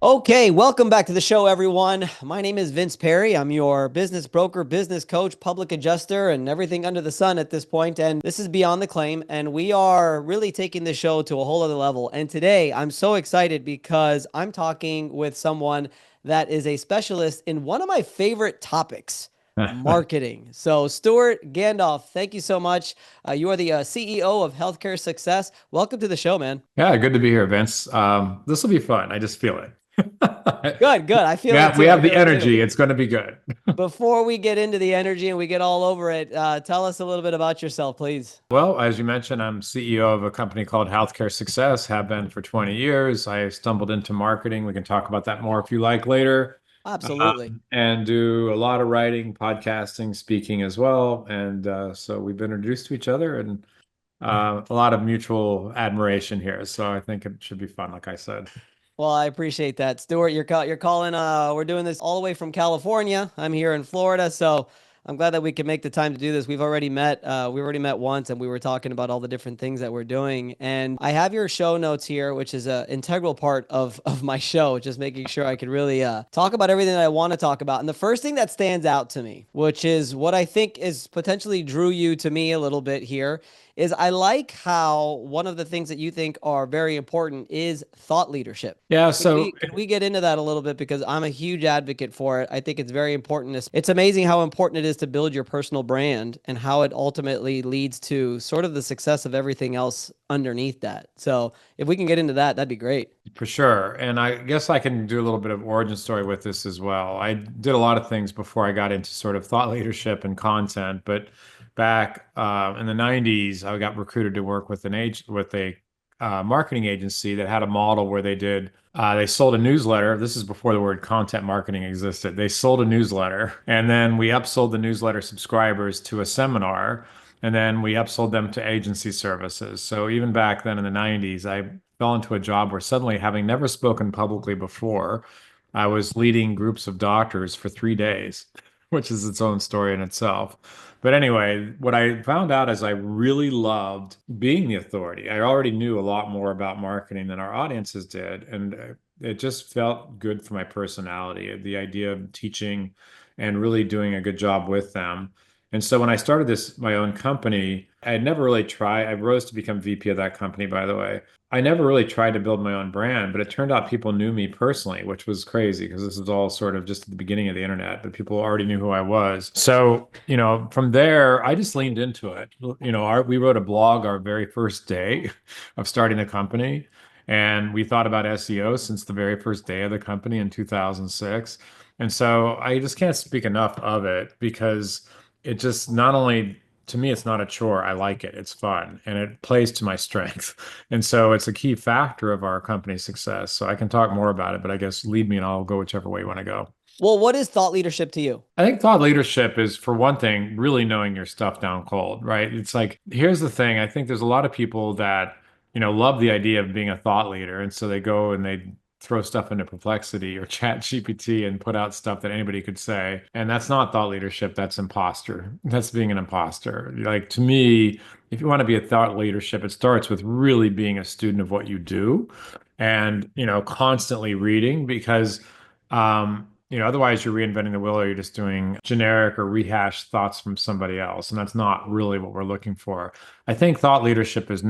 Okay, welcome back to the show, everyone. My name is Vince Perri. I'm your business broker, business coach, public adjuster, and everything under the sun at this point. And this is Beyond the Claim, and we are really taking the show to a whole other level. And today, I'm so excited because I'm talking with someone that is a specialist in one of my favorite topics. Marketing. So, Stewart Gandolf, thank you so much. You are the CEO of Healthcare Success. Welcome to the show, man. Yeah, good to be here, Vince. This will be fun. I just feel it. Good, good. I feel it Yeah, we too. I have the feel it too. energy. It's going to be good. Before we get into the energy and we get all over it, tell us a little bit about yourself, please. Well, as you mentioned, I'm CEO of a company called Healthcare Success, have been for 20 years. I stumbled into marketing. We can talk about that more if you like later. Absolutely. And do a lot of writing, podcasting, speaking as well. And so we've been introduced to each other and a lot of mutual admiration here. So I think it should be fun, like I said. Well, I appreciate that. Stewart, you're calling we're doing this all the way from California. I'm here in Florida, so I'm glad that we can make the time to do this. We already met once and we were talking about all the different things that we're doing. And I have your show notes here, which is an integral part of my show, just making sure I could really talk about everything that I want to talk about. And the first thing that stands out to me, which is what I think is potentially drew you to me a little bit here, is I like how one of the things that you think are very important is thought leadership. Yeah, Can so we can we get into that a little bit because I'm a huge advocate for it. I think it's very important. It's amazing how important it is to build your personal brand and how it ultimately leads to sort of the success of everything else underneath that. So if we can get into that, that'd be great. for sure. And I guess I can do a little bit of origin story with this as well. I did a lot of things before I got into sort of thought leadership and content, but back in the 90s, I got recruited to work with a marketing agency that had a model where they sold a newsletter. This is before the word content marketing existed. They sold a newsletter, and then we upsold the newsletter subscribers to a seminar, and then we upsold them to agency services. So even back then in the 90s, I fell into a job where suddenly, having never spoken publicly before, I was leading groups of doctors for 3 days, which is its own story in itself. But anyway, what I found out is I really loved being the authority. I already knew a lot more about marketing than our audiences did, and it just felt good for my personality, the idea of teaching and really doing a good job with them. And so when I started my own company, I had never really tried. I rose to become VP of that company, by the way. I never really tried to build my own brand, but it turned out people knew me personally, which was crazy because this was all sort of just at the beginning of the internet, but people already knew who I was. So, from there, I just leaned into it. We wrote a blog our very first day of starting the company, and we thought about SEO since the very first day of the company in 2006. And so I just can't speak enough of it because it just not only to me, it's not a chore. I like it. It's fun and it plays to my strength. And so it's a key factor of our company's success. So I can talk more about it, but I guess lead me and I'll go whichever way you want to go. Well, what is thought leadership to you? I think thought leadership is, for one thing, really knowing your stuff down cold, right? It's like, here's the thing. I think there's a lot of people that, love the idea of being a thought leader. And so they go and they throw stuff into Perplexity or Chat GPT and put out stuff that anybody could say. And that's not thought leadership. That's imposter. That's being an imposter. Like, to me, if you want to be a thought leadership, it starts with really being a student of what you do and, constantly reading because, otherwise you're reinventing the wheel or you're just doing generic or rehashed thoughts from somebody else. And that's not really what we're looking for. I think thought leadership is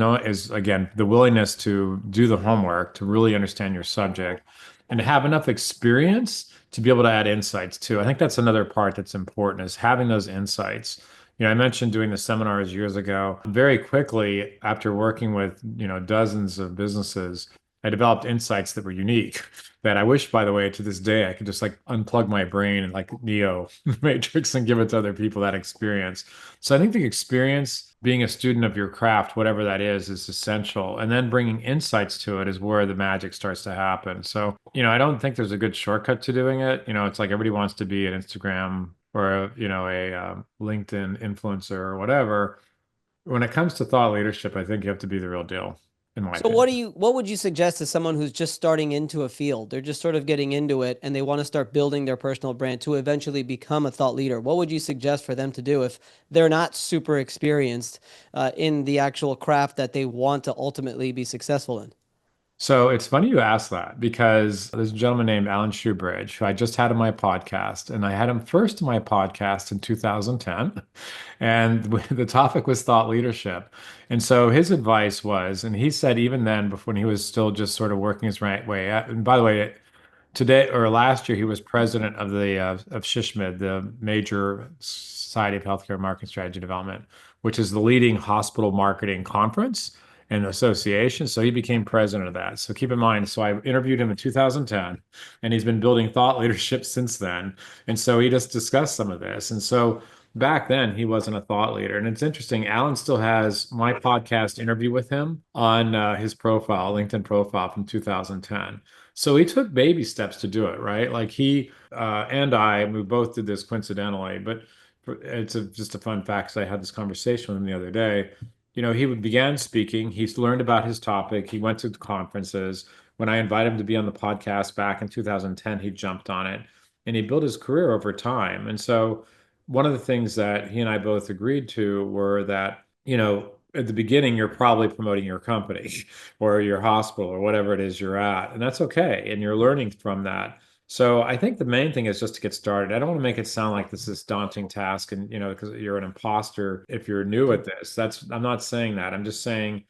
again, the willingness to do the homework, to really understand your subject and to have enough experience to be able to add insights too. I think that's another part that's important is having those insights. I mentioned doing the seminars years ago. Very quickly, after working with, dozens of businesses, I developed insights that were unique that I wish, by the way, to this day, I could just like unplug my brain and like Neo Matrix and give it to other people that experience. So I think the experience, being a student of your craft, whatever that is essential. And then bringing insights to it is where the magic starts to happen. So, I don't think there's a good shortcut to doing it. It's like everybody wants to be an Instagram or, a LinkedIn influencer or whatever. When it comes to thought leadership, I think you have to be the real deal, in my So opinion. what would you suggest to someone who's just starting into a field? They're just sort of getting into it and they want to start building their personal brand to eventually become a thought leader. What would you suggest for them to do if they're not super experienced in the actual craft that they want to ultimately be successful in? So it's funny you ask that because there's a gentleman named Alan Shoebridge who I just had on my podcast, and I had him first on my podcast in 2010, and the topic was thought leadership. And so his advice was, and he said even then, before when he was still just sort of working his right way, and by the way, today or last year, he was president of the of SHISHMD, the major Society of Healthcare Market Strategy Development, which is the leading hospital marketing conference and association. So he became president of that. So keep in mind, so I interviewed him in 2010, and he's been building thought leadership since then. And so he just discussed some of this. And so back then, he wasn't a thought leader. And it's interesting, Alan still has my podcast interview with him on his profile, LinkedIn profile from 2010. So he took baby steps to do it, right? Like he and I, we both did this coincidentally, but just a fun fact, 'cause I had this conversation with him the other day. He began speaking. He's learned about his topic. He went to conferences. When I invited him to be on the podcast back in 2010, he jumped on it and he built his career over time. And so one of the things that he and I both agreed to were that, at the beginning, you're probably promoting your company or your hospital or whatever it is you're at. And that's okay. And you're learning from that. So I think the main thing is just to get started. I don't want to make it sound like this is daunting task and, because you're an imposter if you're new at this. I'm not saying that. I'm just saying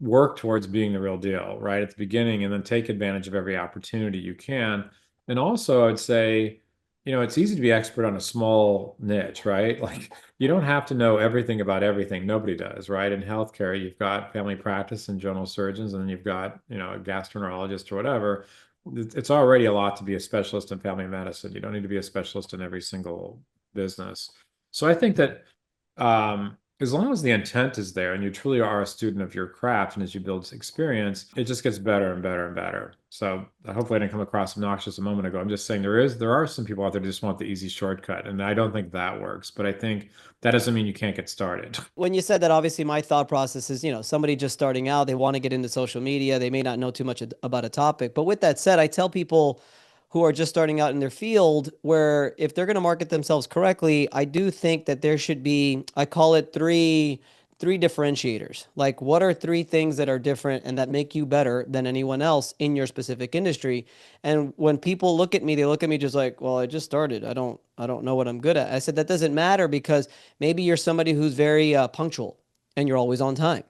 work towards being the real deal right at the beginning and then take advantage of every opportunity you can. And also, I'd say, it's easy to be expert on a small niche, right? Like you don't have to know everything about everything. Nobody does, right? In healthcare, you've got family practice and general surgeons, and then you've got, a gastroenterologist or whatever. It's already a lot to be a specialist in family medicine. You don't need to be a specialist in every single business. So I think that as long as the intent is there and you truly are a student of your craft and as you build experience, it just gets better and better and better. So hopefully I didn't come across obnoxious a moment ago. I'm just saying there are some people out there who just want the easy shortcut, and I don't think that works. But I think that doesn't mean you can't get started. When you said that, obviously my thought process is, somebody just starting out, they want to get into social media, they may not know too much about a topic. But with that said, I tell people who are just starting out in their field where if they're going to market themselves correctly, I do think that there should be, I call it three differentiators. Like what are three things that are different and that make you better than anyone else in your specific industry? And when people look at me, they look at me just like, well, I just started. I don't know what I'm good at. I said that doesn't matter because maybe you're somebody who's very punctual and you're always on time.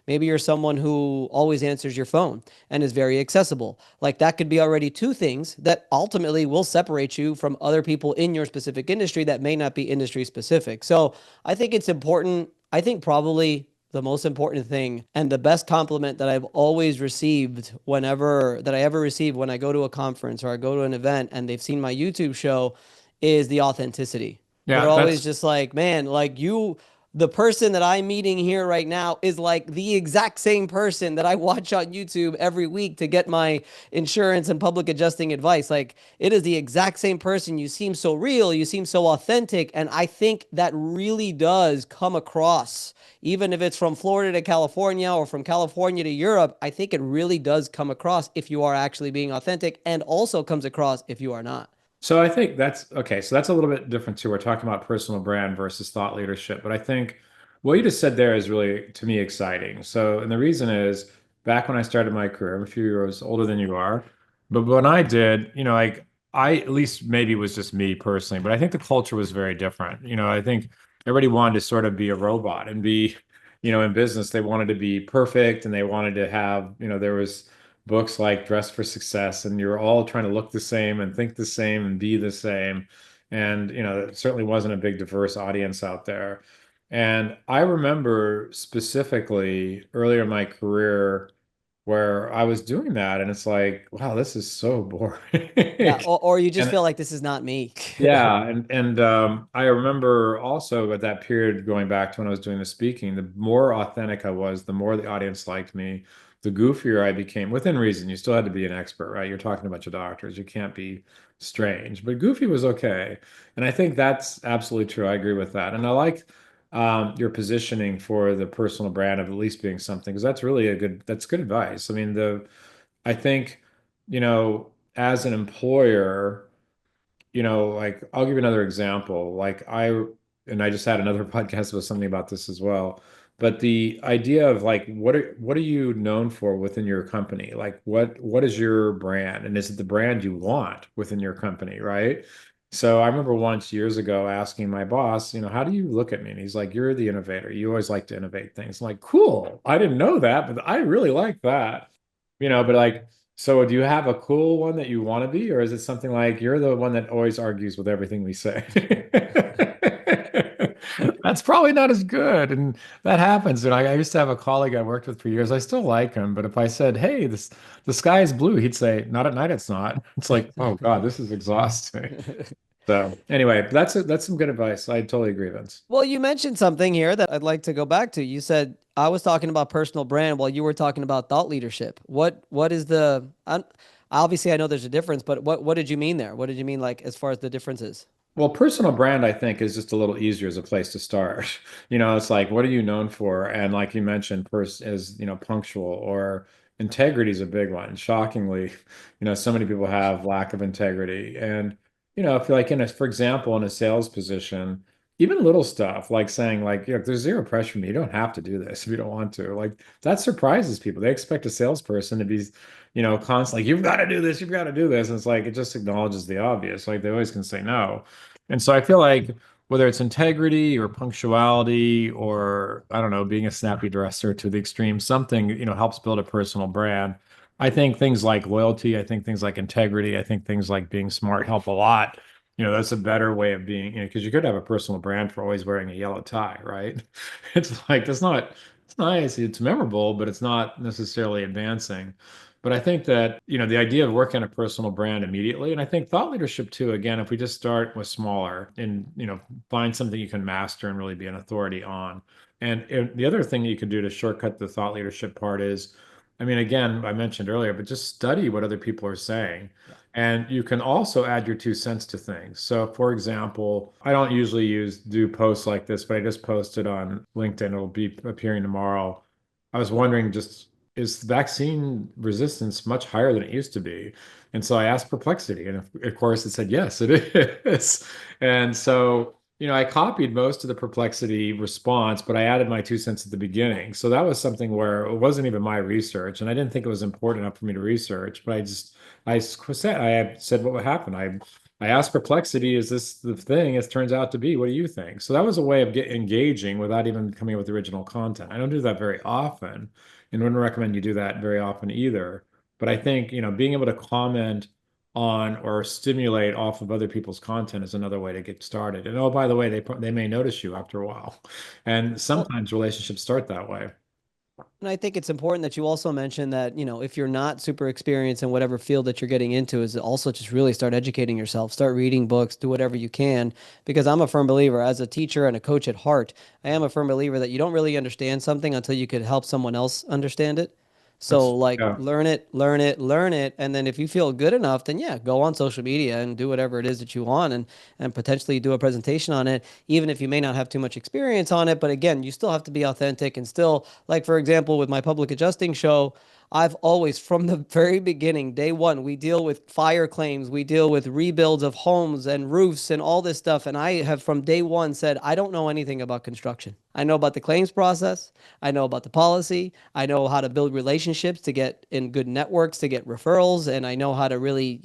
Maybe you're someone who always answers your phone and is very accessible. Like that could be already two things that ultimately will separate you from other people in your specific industry that may not be industry specific. So I think it's important. I think probably the most important thing and the best compliment that I've always received whenever that I ever receive when I go to a conference or I go to an event and they've seen my YouTube show is the authenticity. They're Yeah, always that's just like, man, like the person that I'm meeting here right now is like the exact same person that I watch on YouTube every week to get my insurance and public adjusting advice. Like it is the exact same person. You seem so real, you seem so authentic. And I think that really does come across, even if it's from Florida to California or from California to Europe. I think it really does come across if you are actually being authentic and also comes across if you are not. So I think that's okay. So that's a little bit different too. We're talking about personal brand versus thought leadership, but I think what you just said there is really to me exciting. So, and the reason is back when I started my career, I'm a few years older than you are, but when I did, like I at least maybe it was just me personally, but I think the culture was very different. I think everybody wanted to sort of be a robot and be, in business, they wanted to be perfect and they wanted to have, there was books like Dress for Success, and you're all trying to look the same and think the same and be the same. And, it certainly wasn't a big diverse audience out there. And I remember specifically earlier in my career where I was doing that, and it's like, wow, this is so Yeah. boring. Or you just And feel like this is not me. yeah, and I remember also at that period going back to when I was doing the speaking, the more authentic I was, the more the audience liked me, the goofier I became, within reason. You still had to be an expert, right? You're talking about your doctors. You can't be strange, but goofy was okay. And I think that's absolutely true. I agree with that. And I like your positioning for the personal brand of at least being something, because that's good advice. I mean, I think, as an employer, like I'll give you another example. And I just had another podcast with something about this as well. But the idea of like what are you known for within your company? Like what is your brand? And is it the brand you want within your company, right? So I remember once years ago asking my boss, how do you look at me? And he's like, you're the innovator. You always like to innovate things. I'm like, cool. I didn't know that, but I really like that. But like, so do you have a cool one that you want to be, or is it something like you're the one that always argues with everything we say? That's probably not as good. And that happens. And I used to have a colleague I worked with for years. I still like him, but if I said, "Hey, the sky is blue," he'd say, "Not at night, it's not." It's like, oh God, this is exhausting. So anyway, that's some good advice. I totally agree, Vince. Well, you mentioned something here that I'd like to go back to. You said I was talking about personal brand while you were talking about thought leadership. What is the obviously I know there's a difference, but what did you mean there? What did you mean like as far as the differences? Well, personal brand, I think, is just a little easier as a place to start. It's like, what are you known for? And like you mentioned, punctual or integrity is a big one. Shockingly, so many people have lack of integrity. And, if you're like for example, in a sales position, even little stuff like saying like, there's zero pressure from me. You don't have to do this if you don't want to. Like that surprises people. They expect a salesperson to be, constantly, you've got to do this, you've got to do this. And it's like, it just acknowledges the obvious. Like they always can say no. And so I feel like whether it's integrity or punctuality or I don't know, being a snappy dresser to the extreme, something, helps build a personal brand. I think things like loyalty, I think things like integrity, I think things like being smart help a lot. That's a better way of being, because you could have a personal brand for always wearing a yellow tie, right? It's like it's nice, it's memorable, but it's not necessarily advancing. But I think that, the idea of working on a personal brand immediately, and I think thought leadership too, again, if we just start with smaller and, find something you can master and really be an authority on. And the other thing you can do to shortcut the thought leadership part is, I mean, again, I mentioned earlier, but just study what other people are saying. Yeah. And you can also add your 2 cents to things. So, for example, I don't usually do posts like this, but I just posted on LinkedIn. It'll be appearing tomorrow. I was wondering just is vaccine resistance much higher than it used to be? And so I asked Perplexity, and of course it said yes, it is. And so, I copied most of the Perplexity response, but I added my 2 cents at the beginning. So that was something where it wasn't even my research, and I didn't think it was important enough for me to research, but I said what would happen. I asked Perplexity, is this the thing it turns out to be? What do you think? So that was a way of engaging without even coming up with original content. I don't do that very often and wouldn't recommend you do that very often either. But I think, being able to comment on or stimulate off of other people's content is another way to get started. And oh, by the way, they may notice you after a while. And Well, sometimes relationships start that way. and I think it's important that you also mention that, if you're not super experienced in whatever field that you're getting into, is also just really start educating yourself, start reading books, do whatever you can. Because I'm a firm believer, as a teacher and a coach at heart, I am a firm believer that you don't really understand something until you could help someone else understand it. So like Yeah. learn it, learn it, learn it, and then if you feel good enough, then yeah, go on social media and do whatever it is that you want and potentially do a presentation on it, even if you may not have too much experience on it. But again, you still have to be authentic and still, like for example, with my public adjusting show, I've always, from the very beginning, day one, we deal with fire claims, we deal with rebuilds of homes and roofs and all this stuff. And I have from day one said, I don't know anything about construction. I know about the claims process. I know about the policy. I know how to build relationships to get in good networks to get referrals. And I know how to really,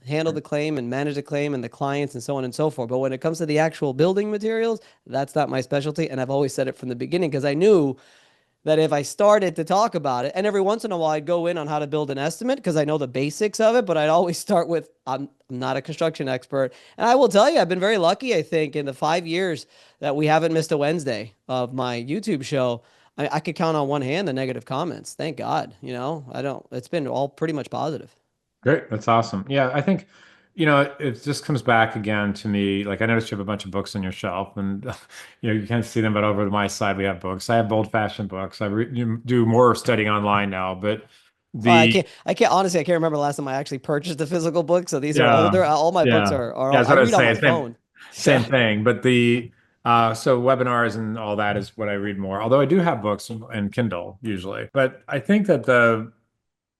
handle the claim and manage the claim and the clients and so on and so forth. But when it comes to the actual building materials, that's not my specialty. And I've always said it from the beginning because I knew that if I started to talk about it, and every once in a while I'd go in on how to build an estimate because I know the basics of it, but I'd always start with I'm not a construction expert. And I will tell you, I've been very lucky, I think, in the 5 years that we haven't missed a Wednesday of my YouTube show. I could count on one hand the negative comments. Thank God. I don't, it's been all pretty much positive. Great. That's awesome. Yeah, I think, it just comes back again to me. Like I noticed you have a bunch of books on your shelf and you can't see them, but over to my side we have books. I have old-fashioned books. You do more studying online now, but Well, the I can't, honestly, I can't remember the last time I actually purchased a physical book. So these are yeah, older. All my books yeah. are Yeah, that's I what I was read on my saying. phone. Same Yeah. thing. But so webinars and all that is what I read more. Although I do have books and Kindle usually. But I think that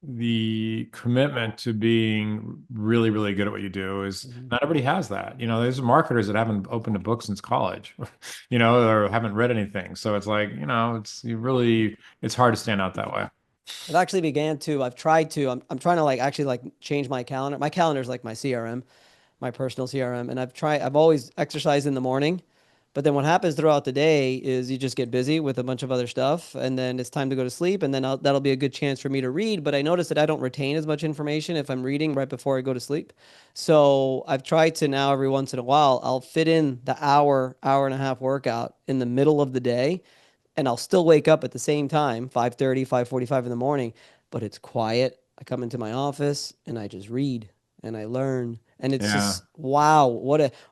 the commitment to being really, really good at what you do is Mhm. not everybody has that. There's marketers that haven't opened a book since college, or haven't read anything. So it's like, it's hard to stand out that way. I've actually began to, I've tried to, I'm trying to like actually like change my calendar. My calendar is like my CRM, my personal CRM. And I've always exercised in the morning. But then what happens throughout the day is you just get busy with a bunch of other stuff. And then it's time to go to sleep. And then that'll be a good chance for me to read. But I notice that I don't retain as much information if I'm reading right before I go to sleep. So I've tried to now every once in a while, I'll fit in the hour and a half workout in the middle of the day and I'll still wake up at the same time, 5:30, 5:45 in the morning, but it's quiet. I come into my office and I just read and I learn. And it's Yeah. just wow,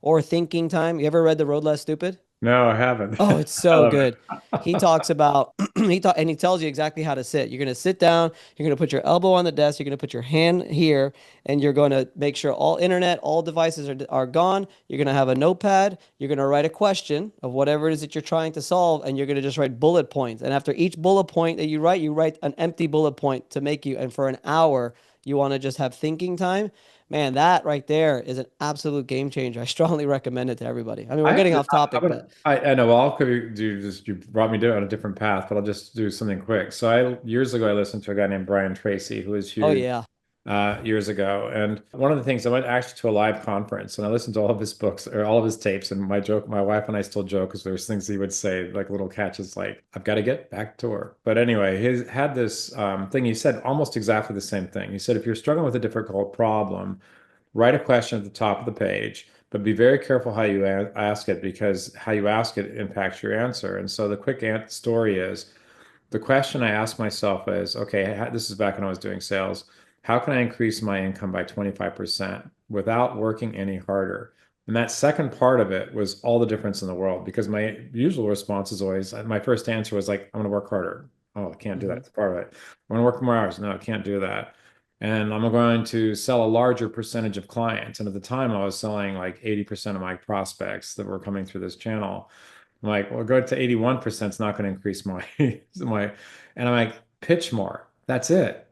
or thinking time. You ever read The Road Less Stupid? No, I haven't. Oh, it's I so love good. it. He talks about and he tells you exactly how to sit. You're going to sit down, you're going to put your elbow on the desk, you're going to put your hand here, and you're going to make sure all internet, all devices are gone. You're going to have a notepad, you're going to write a question of whatever it is that you're trying to solve, and you're going to just write bullet points. And after each bullet point that you write an empty bullet point to make you, and for an hour, you want to just have thinking time. Man, that right there is an absolute game changer. I strongly recommend it to everybody. I mean, we're I getting actually, off topic, but I know. Well, I'll do just you brought me down a different path, but I'll just do something quick. So years ago I listened to a guy named Brian Tracy, who was oh huge yeah. years ago. And one of the things I went actually to a live conference and I listened to all of his books or all of his tapes. And my wife and I still joke because there's things he would say, like little catches, like, I've got to get back to work. But anyway, he had this thing. He said almost exactly the same thing. He said, if you're struggling with a difficult problem, write a question at the top of the page, but be very careful how you ask it because how you ask it impacts your answer. And so the quick story is the question I asked myself is, okay, this is back when I was doing sales. How can I increase my income by 25% without working any harder? And that second part of it was all the difference in the world because my usual response is always, my first answer was like, I'm going to work harder. Oh, I can't do that. Mhm. It's part of it. I'm going to work more hours. No, I can't do that. And I'm going to sell a larger percentage of clients. And at the time, I was selling like 80% of my prospects that were coming through this channel. I'm like, well, go to 81% is not going to increase my and I'm like, pitch more. That's it.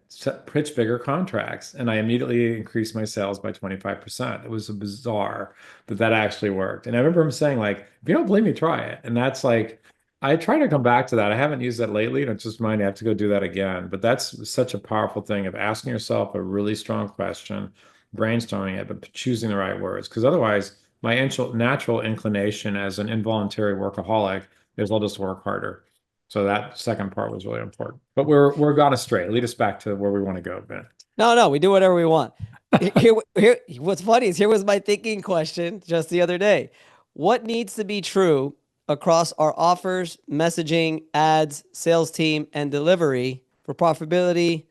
Pitch bigger contracts. And I immediately increased my sales by 25%. It was bizarre, but that actually worked. And I remember him saying, like, if you don't believe me, try it. And that's like, I try to come back to that. I haven't used that lately, and it's just mine. I have to go do that again. But that's such a powerful thing of asking yourself a really strong question, brainstorming it, but choosing the right words. Because otherwise, my natural inclination as an involuntary workaholic is I'll just work harder. So that second part was really important. But we're gone astray. Lead us back to where we want to go, Ben. No, no, we do whatever we want. What's funny is here was my thinking question just the other day. What needs to be true across our offers, messaging, ads, sales team, and delivery for profitability,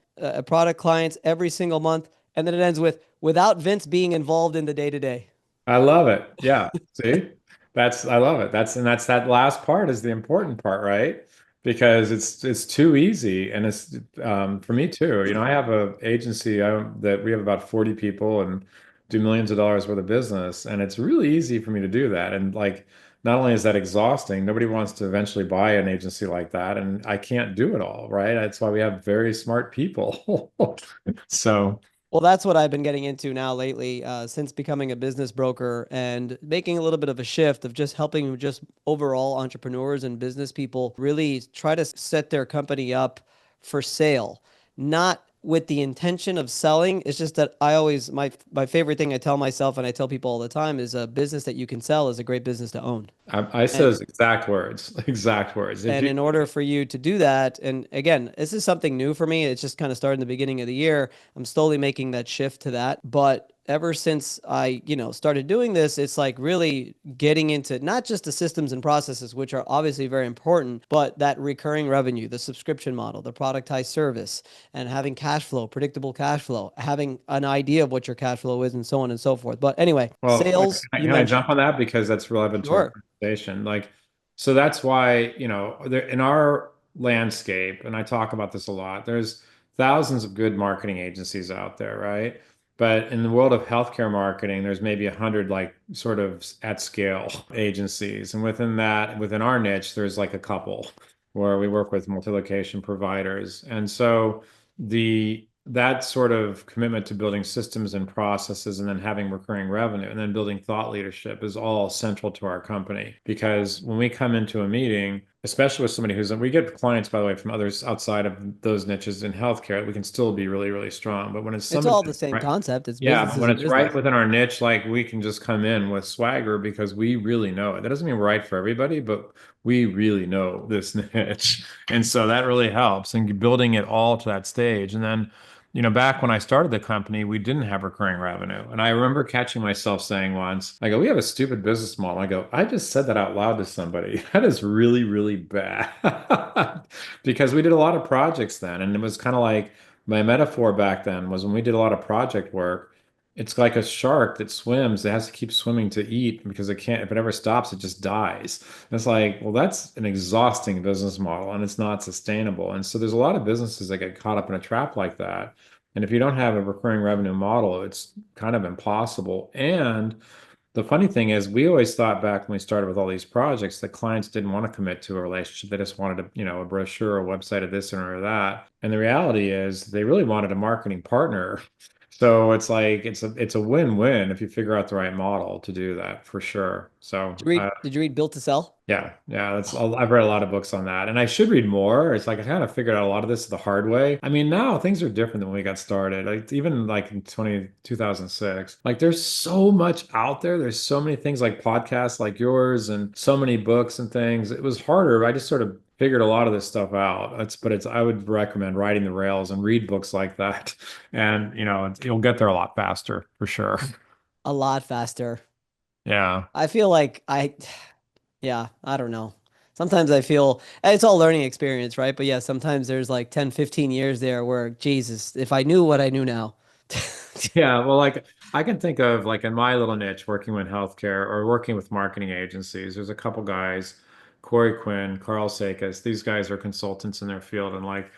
product clients every single month? And then it ends with without Vince being involved in the day to day. I love it. Yeah. See? I love it. That's that last part is the important part, right? Because it's too easy and it's for me too. I have a agency that we have about 40 people and do millions of dollars worth of business and it's really easy for me to do that. And like not only is that exhausting, nobody wants to eventually buy an agency like that and I can't do it all, right? That's why we have very smart people. So Well, that's what I've been getting into now lately, since becoming a business broker and making a little bit of a shift of just helping just overall entrepreneurs and business people really try to set their company up for sale, not with the intention of selling. It's just that my favorite thing I tell myself and I tell people all the time is a business that you can sell is a great business to own. I said And those exact words, exact words. If and you in order for you to do that, and again, this is something new for me. It's just kind of started in the beginning of the year. I'm slowly making that shift to that. But ever since I started doing this, it's like really getting into not just the systems and processes, which are obviously very important, but that recurring revenue, the subscription model, the productized service, and having cash flow, predictable cash flow, having an idea of what your cash flow is, and so on and so forth. But anyway, Well, sales, you can I jump mentioned. on that because that's relevant to our Sure. conversation? Like, so that's why, in our landscape, and I talk about this a lot, there's thousands of good marketing agencies out there, right? But in the world of healthcare marketing, there's maybe 100 like sort of at scale agencies. And within that, within our niche, there's like a couple where we work with multi-location providers. And so the that sort of commitment to building systems and processes and then having recurring revenue and then building thought leadership is all central to our company. Because when we come into a meeting, especially with somebody who's, we get clients, by the way, from others outside of those niches in healthcare, we can still be really, really strong. But when it's It's somebody all the that's same right, concept. It's yeah, business but when is a it's right business. within our niche, like we can just come in with swagger because we really know it. That doesn't mean we're right for everybody, but we really know this niche. And so that really helps and building it all to that stage. And then, back when I started the company, we didn't have recurring revenue. And I remember catching myself saying once, I go, we have a stupid business model. I go, I just said that out loud to somebody. That is really, really bad. Because we did a lot of projects then. And it was kind of like my metaphor back then was when we did a lot of project work, it's like a shark that swims. It has to keep swimming to eat because it can't, if it ever stops, it just dies. And it's like, well, that's an exhausting business model and it's not sustainable. And so there's a lot of businesses that get caught up in a trap like that. And if you don't have a recurring revenue model, it's kind of impossible. And the funny thing is, we always thought back when we started with all these projects that clients didn't want to commit to a relationship. They just wanted a brochure, a website of this or that. And the reality is they really wanted a marketing partner. So it's like it's a win-win if you figure out the right model to do that for sure. So Did you read Built to Sell? yeah, yeah, I've read a lot of books on that, and I should read more. It's like I kind of figured out a lot of this the hard way. I mean, now things are different than when we got started. Like even like in 2006, like there's so much out there. There's so many things like podcasts like yours and so many books and things. It was harder. I just sort of figured a lot of this stuff out. But I would recommend writing the rails and read books like that, and you'll get there a lot faster for sure. A lot faster. Yeah. I feel like yeah, I don't know. Sometimes I feel it's all learning experience, right? But yeah, sometimes there's like 10, 15 years there where, Jesus, if I knew what I knew now. Yeah, well, like I can think of like in my little niche, working with healthcare or working with marketing agencies. There's a couple guys, Corey Quinn, Carl Sakis. These guys are consultants in their field, and like,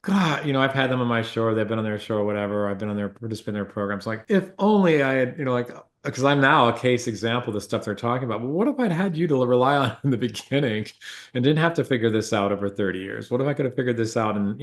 God, I've had them on my show. They've been on their show or whatever. I've been on their participated in their programs. Like, if only I had, like, because I'm now a case example of the stuff they're talking about. But what if I'd had you to rely on in the beginning and didn't have to figure this out over 30 years? What if I could have figured this out in,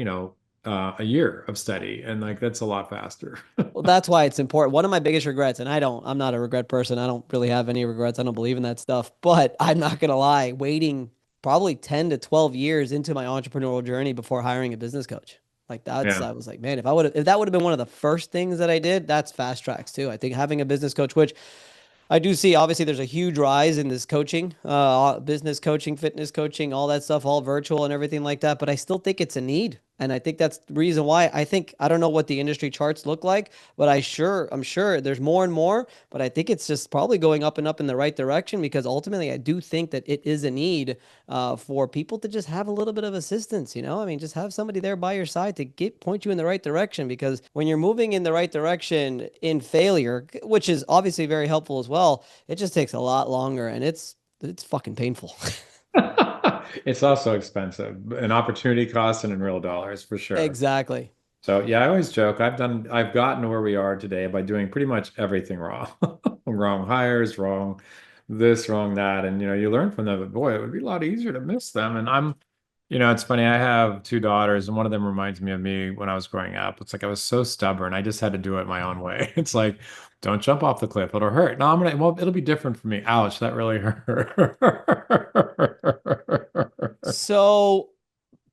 a year of study? And like, that's a lot faster. Well, that's why it's important. One of my biggest regrets, and I'm not a regret person. I don't really have any regrets. I don't believe in that stuff. But I'm not gonna lie, waiting probably 10 to 12 years into my entrepreneurial journey before hiring a business coach. Like Yeah. I was like, man, if that would have been one of the first things that I did, that's fast tracks too. I think having a business coach, which I do see obviously there's a huge rise in this coaching, business coaching, fitness coaching, all that stuff, all virtual and everything like that. But I still think it's a need. And I think that's the reason why I don't know what the industry charts look like, but I'm sure there's more and more, but I think it's just probably going up and up in the right direction because ultimately I do think that it is a need for people to just have a little bit of assistance, you know? I mean, just have somebody there by your side to point you in the right direction because when you're moving in the right direction in failure, which is obviously very helpful as well, it just takes a lot longer and it's fucking painful. It's also expensive, an opportunity cost and in real dollars for sure. Exactly. So yeah, I always joke I've gotten to where we are today by doing pretty much everything wrong. Wrong hires, wrong this, wrong that. And you learn from them, but boy, it would be a lot easier to miss them. And it's funny, I have two daughters, and one of them reminds me of me when I was growing up. It's like I was so stubborn. I just had to do it my own way. It's like, don't jump off the cliff, it'll hurt. No, well, it'll be different for me. Ouch, that really hurt. So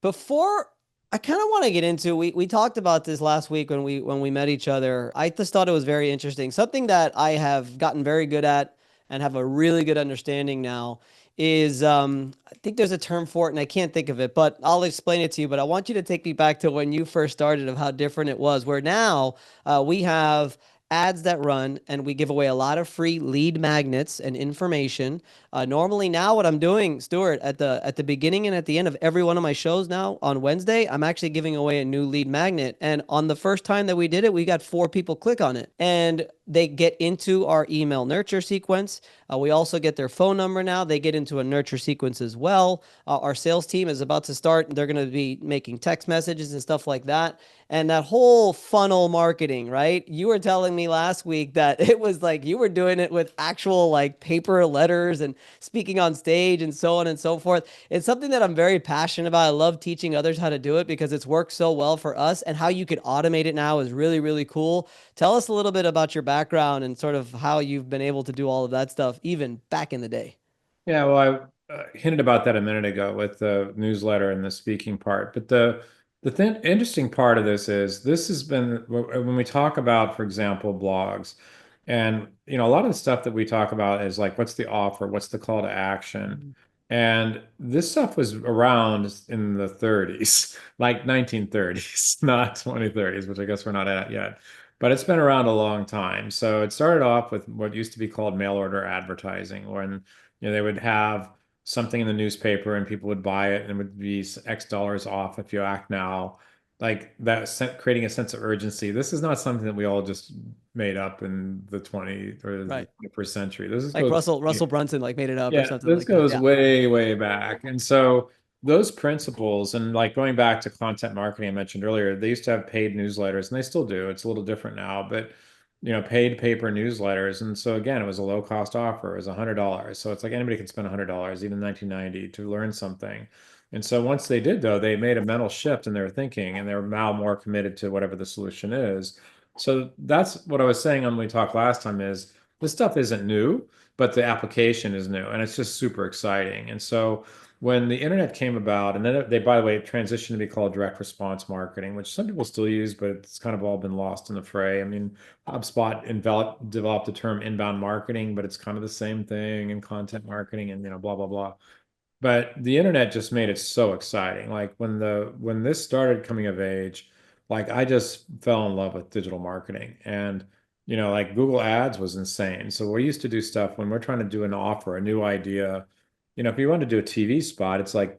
before I kind of want to get into we talked about this last week when we met each other. I just thought it was very interesting. Something that I have gotten very good at and have a really good understanding now is I think there's a term for it and I can't think of it, but I'll explain it to you. But I want you to take me back to when you first started of how different it was. Where now we have ads that run and we give away a lot of free lead magnets and information. Normally now what I'm doing, Stuart, at the beginning and at the end of every one of my shows now on Wednesday, I'm actually giving away a new lead magnet. And on the first time that we did it, we got 4 people click on it. And they get into our email nurture sequence. We also get their phone number now. They get into a nurture sequence as well. Our sales team is about to start. They're going to be making text messages and stuff like that. And that whole funnel marketing, right? You were telling me last week that it was like you were doing it with actual like paper letters and speaking on stage and so on and so forth. It's something that I'm very passionate about. I love teaching others how to do it because it's worked so well for us, and how you could automate it now is really, really cool. Tell us a little bit about your background and sort of how you've been able to do all of that stuff even back in the day. Yeah, well, I hinted about that a minute ago with the newsletter and the speaking part. But the interesting part of this has been when we talk about, for example, blogs, and a lot of the stuff that we talk about is like, what's the offer, what's the call to action, and this stuff was around in the 30s, like 1930s, not 2030s, which I guess we're not at yet. But it's been around a long time. So it started off with what used to be called mail order advertising, when they would have something in the newspaper and people would buy it and it would be X dollars off if you act now. Like that, creating a sense of urgency. This is not something that we all just made up in the 20th or the Right. 21st century. This is Like goes Russell Brunson like made it up or yeah, something this like that. goes Yeah. way, way back. And so those principles, and like going back to content marketing I mentioned earlier, they used to have paid newsletters and they still do. It's a little different now, but paid paper newsletters. And so again, it was a low cost offer. It was $100. So it's like anybody can spend $100, even 1990, to learn something. And so once they did, though, they made a mental shift in their thinking and they're now more committed to whatever the solution is. So that's what I was saying when we talked last time is this stuff isn't new, but the application is new and it's just super exciting. And so when the internet came about, and then they, by the way, transitioned to be called direct response marketing, which some people still use, but it's kind of all been lost in the fray. I mean, HubSpot developed the term inbound marketing, but it's kind of the same thing in content marketing and, blah, blah, blah. But the internet just made it so exciting. Like when this started coming of age, like I just fell in love with digital marketing. And like Google Ads was insane. So we used to do stuff when we're trying to do an offer, a new idea. If you want to do a TV spot, it's like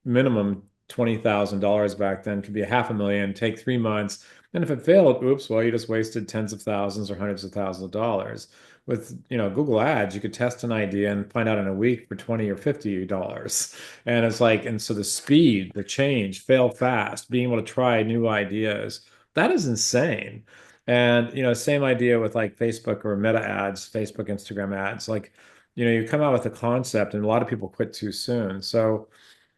minimum $20,000 back then, could be a half a million, take 3 months. And if it failed, oops, well, you just wasted tens of thousands or hundreds of thousands of dollars. With Google Ads, you could test an idea and find out in a week for 20 or $50. And it's like, and so the speed, the change, fail fast, being able to try new ideas, that is insane. And same idea with like Facebook or Meta ads, Facebook, Instagram ads. Like, you come out with a concept and a lot of people quit too soon. So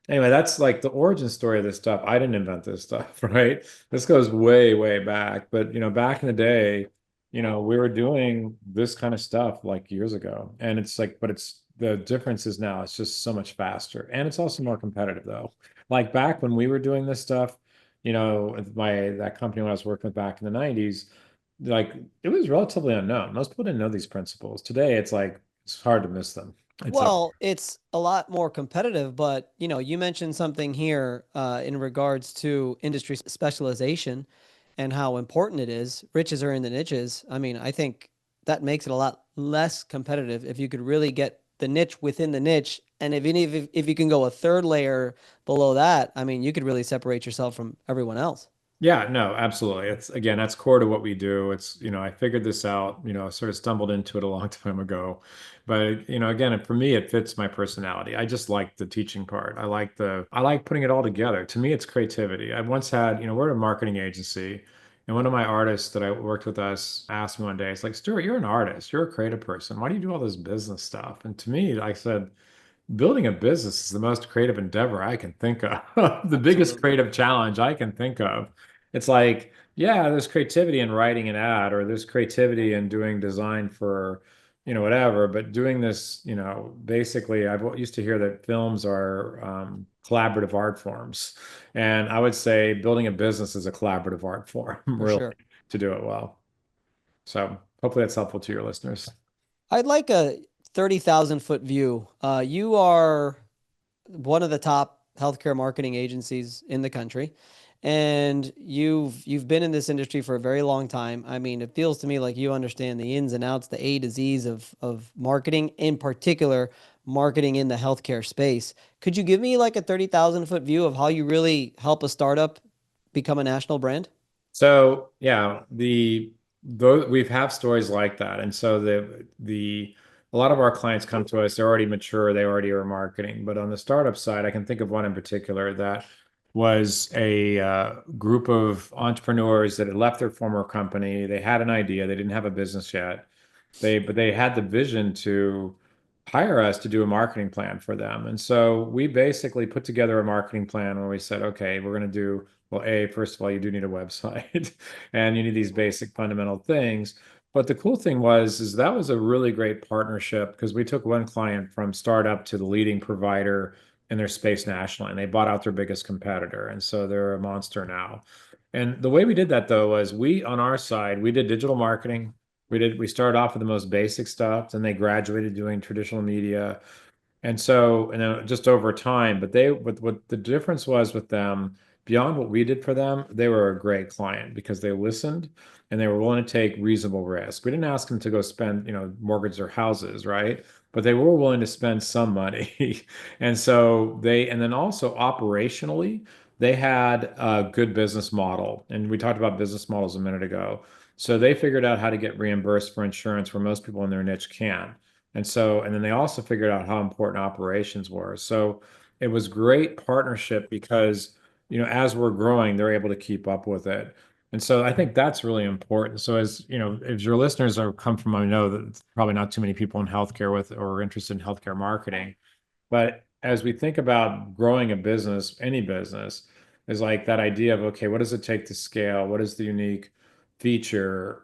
anyway, that's like the origin story of this stuff. I didn't invent this stuff, right? This goes way, way back. But back in the day, we were doing this kind of stuff like years ago. And it's like, but it's the difference is now it's just so much faster. And it's also more competitive though. Like back when we were doing this stuff, my that company when I was working with back in the 90s, like it was relatively unknown. Most people didn't know these principles. Today it's like it's hard to miss them. It's up. Well, it's a lot more competitive, but you mentioned something here in regards to industry specialization and how important it is. Riches are in the niches. I mean, I think that makes it a lot less competitive if you could really get the niche within the niche. And if you can go a third layer below that, I mean, you could really separate yourself from everyone else. Yeah, no, absolutely. It's again, that's core to what we do. It's, I figured this out, sort of stumbled into it a long time ago. But, again, for me, it fits my personality. I just like the teaching part. I like putting it all together. To me, it's creativity. I once had, we're a marketing agency, and one of my artists that I worked with us asked me one day, it's like, Stuart, you're an artist, you're a creative person. Why do you do all this business stuff? And to me, I said, building a business is the most creative endeavor I can think of, the biggest Absolutely. creative challenge I can think of. It's like, yeah, there's creativity in writing an ad, or there's creativity in doing design for, whatever. But doing this, basically, I've used to hear that films are collaborative art forms. And I would say building a business is a collaborative art form, For really, sure. to do it well. So hopefully that's helpful to your listeners. I'd like a 30,000 foot view. You are one of the top healthcare marketing agencies in the country, and you've been in this industry for a very long time. I mean, it feels to me like you understand the ins and outs, the A to Z's of marketing, in particular, marketing in the healthcare space. Could you give me like a 30,000 foot view of how you really help a startup become a national brand? So yeah, the those we've have stories like that. And so the a lot of our clients come to us, they're already mature, they already are marketing. But on the startup side, I can think of one in particular that was a group of entrepreneurs that had left their former company. They had an idea, they didn't have a business yet. But they had the vision to hire us to do a marketing plan for them. And so we basically put together a marketing plan where we said, okay, we're going to do, well, first of all, you do need a website and you need these basic fundamental things. But the cool thing is that was a really great partnership because we took one client from startup to the leading provider in their space nationally, and they bought out their biggest competitor. And so they're a monster now. And the way we did that though was on our side, we did digital marketing. We started off with the most basic stuff, and they graduated doing traditional media. And so, and then just over time, but what the difference was with them, beyond what we did for them, they were a great client because they listened and they were willing to take reasonable risk. We didn't ask them to go spend, mortgage their houses, right? But they were willing to spend some money. And then also operationally, they had a good business model. And we talked about business models a minute ago. So they figured out how to get reimbursed for insurance where most people in their niche can't. And then they also figured out how important operations were. So it was great partnership because, as we're growing, they're able to keep up with it. And so I think that's really important. So if your listeners are come from, I know that it's probably not too many people in healthcare with or interested in healthcare marketing. But as we think about growing a business, any business, is like that idea of, okay, what does it take to scale? What is the unique feature?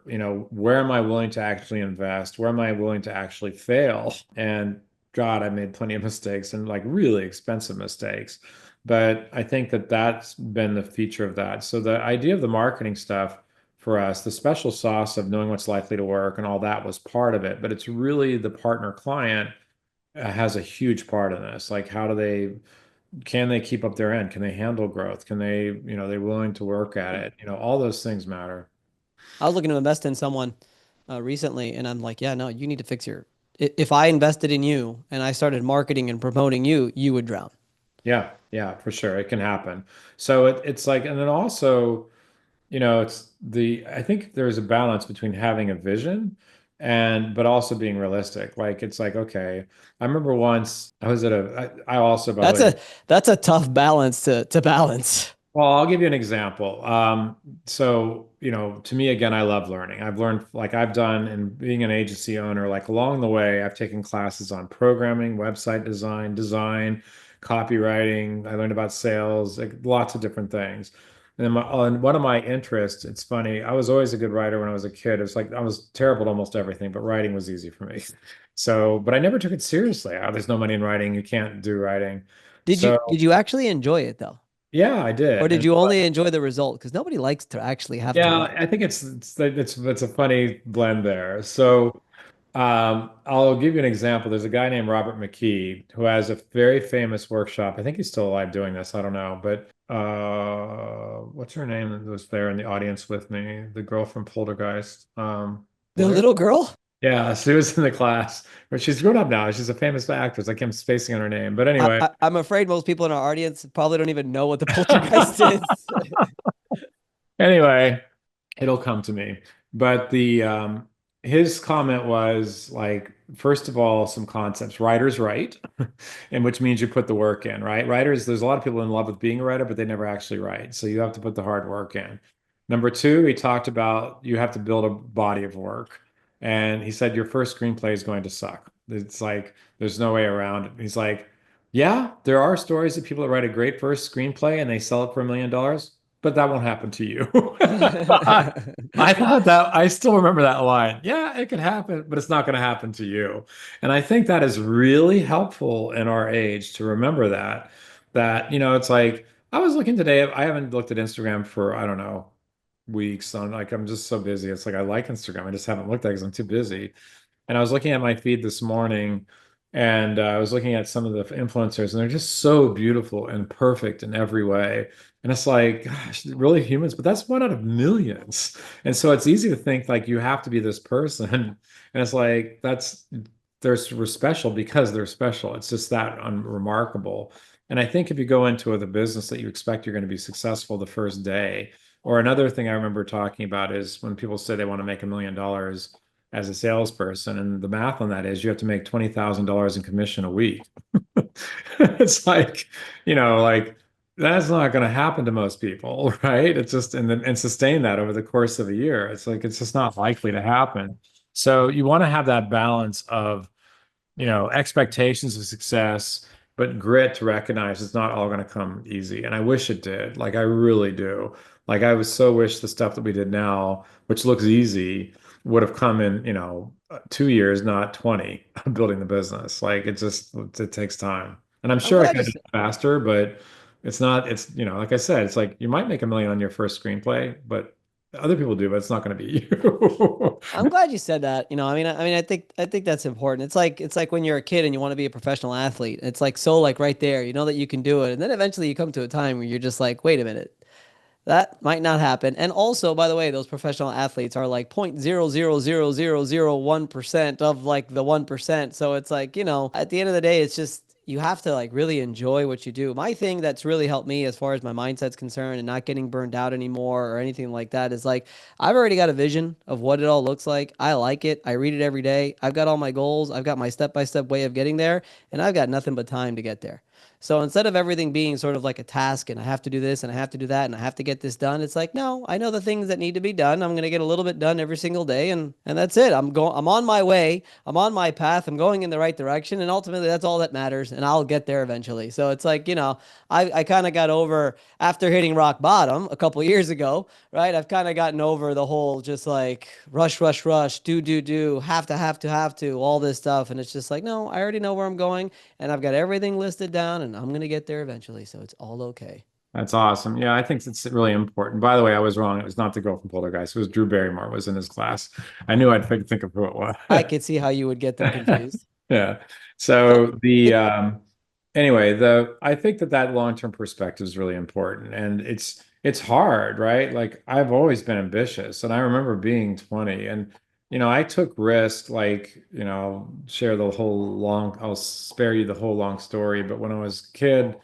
Where am I willing to actually invest? Where am I willing to actually fail? And God, I made plenty of mistakes and like really expensive mistakes. But I think that that's been the feature of that. So the idea of the marketing stuff for us, the special sauce of knowing what's likely to work and all that was part of it. But it's really the partner client has a huge part in this. Like, can they keep up their end? Can they handle growth? Can they, they're willing to work at it? All those things matter. I was looking to invest in someone recently, and I'm like, yeah, no, you need to fix If I invested in you and I started marketing and promoting you, you would drown. Yeah, yeah, for sure. It can happen. So it's like, and then also, I think there's a balance between having a vision but also being realistic. Like, it's like, okay, I remember once I was I also, by the That's way, a tough balance to balance. well, I'll give you an example. So, to me, again, I love learning. I've learned, like I've done, and being an agency owner, like along the way, I've taken classes on programming, website design, copywriting. I learned about sales, like lots of different things. And one of my interests, it's funny, I was always a good writer when I was a kid. It's like I was terrible at almost everything, but writing was easy for me. So, but I never took it seriously. There's no money in writing. You can't do writing. So, Did you actually enjoy it though? yeah, I Or did. did you only enjoy the result? Because nobody likes to actually have to Yeah, write. I think it's a funny blend there. So I'll give you an example. There's a guy named Robert McKee who has a very famous workshop. I think he's still alive doing this. I don't know, but what's her name that was there in the audience with me? The girl from Poltergeist. The Blair? little girl? Yeah, she was in the class. But she's grown up now. She's a famous actress. I keep spacing on her name. But anyway. I'm afraid most people in our audience probably don't even know what the poltergeist is. Anyway, it'll come to me. But the his comment was like, first of all, some concepts. Writers write, and which means you put the work in, right? Writers, there's a lot of people in love with being a writer, but they never actually write. So you have to put the hard work in. Number two, he talked about you have to build a body of work. And he said your first screenplay is going to suck. It's like there's no way around it. He's like, yeah, there are stories of people that write a great first screenplay and they sell it for $1 million, but that won't happen to you. I thought that I still remember that line. Yeah, it could happen, but it's not going to happen to you. And I think that is really helpful in our age to remember that, it's like I was looking today, I haven't looked at Instagram for, I don't know, weeks on like I'm just so busy. It's like I like Instagram. I just haven't looked at it because I'm too busy. And I was looking at my feed this morning and I was looking at some of the influencers and they're just so beautiful and perfect in every way. And it's like, gosh, really humans, but that's one out of millions. And so it's easy to think like you have to be this person. And it's like, we're special because they're special. It's just that unremarkable. And I think if you go into the business that you expect you're going to be successful the first day, Or another thing I remember talking about is when people say they want to make $1 million as a salesperson, and the math on that is you have to make $20,000 in commission a week. It's like, like that's not going to happen to most people, right? It's just and sustain that over the course of a year. It's like it's just not likely to happen. So you want to have that balance of expectations of success, but grit to recognize it's not all going to come easy. And I wish it did. Like I really do. Like I was so wish the stuff that we did now, which looks easy, would have come in, 2 years, not 20, building the business. Like it takes time. And I'm I'm sure I glad could you have done said. it faster, but it's not, like I said, it's like you might make $1 million on your first screenplay, but other people do, but it's not going to be you. I'm glad you said that. I think that's important. It's like when you're a kid and you want to be a professional athlete. It's like so like right there. You know that you can do it, and then eventually you come to a time where you're just like, wait a minute. That might not happen. And also, by the way, those professional athletes are like 0.00001% of like the 1%. So it's like, at the end of the day, it's just you have to like really enjoy what you do. My thing that's really helped me as far as my mindset's concerned and not getting burned out anymore or anything like that is like I've already got a vision of what it all looks like. I like it. I read it every day. I've got all my goals. I've got my step-by-step way of getting there, and I've got nothing but time to get there. So instead of everything being sort of like a task and I have to do this and I have to do that and I have to get this done, it's like, no, I know the things that need to be done. I'm going to get a little bit done every single day and that's it. I'm on my way. I'm on my path. I'm going in the right direction and ultimately that's all that matters and I'll get there eventually. So it's like, I kind of got over after hitting rock bottom a couple years ago, right? I've kind of gotten over the whole just like rush, rush, rush, do, have to, all this stuff. And it's just like, no, I already know where I'm going and I've got everything listed down and I'm going to get there eventually. So it's all okay. That's awesome. Yeah, I think it's really important. By the way, I was wrong. It was not the girl from Poltergeist. It was Drew Barrymore was in his class. I knew I'd think of who it was. I could see how you would get them confused. Yeah. So So the it, anyway, the I think that long-term perspective is really important, and it's hard, right? Like I've always been ambitious, and I remember being 20, and I took risks. Like share the whole long. I'll spare you the whole long story. But when I was a kid,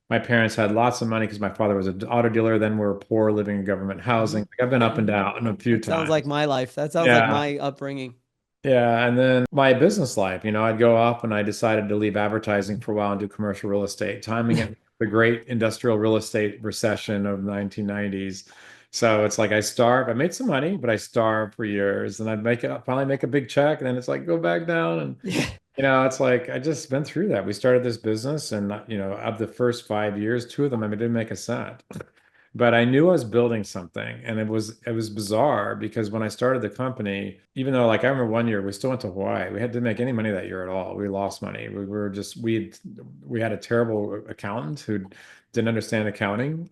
my parents had lots of money because my father was an auto dealer. Then we were poor, living in government housing. Mhm, Like, I've been up and mhm. down a few That sounds like times. my life. That sounds like Yeah. my upbringing. Yeah, and then my business life, I'd go up and I decided to leave advertising for a while and do commercial real estate, timing it with the great industrial real estate recession of the 1990s. So it's like I made some money, but I starved for years and I'd finally make a big check and then it's like go back down and Yeah. it's like I just been through that. We started this business and of the first 5 years, two of them I didn't make a cent. But I knew I was building something, and it was bizarre because when I started the company, even though like I remember one year we still went to Hawaii, we had to make any money that year at all. We lost money. We had a terrible accountant who didn't understand accounting,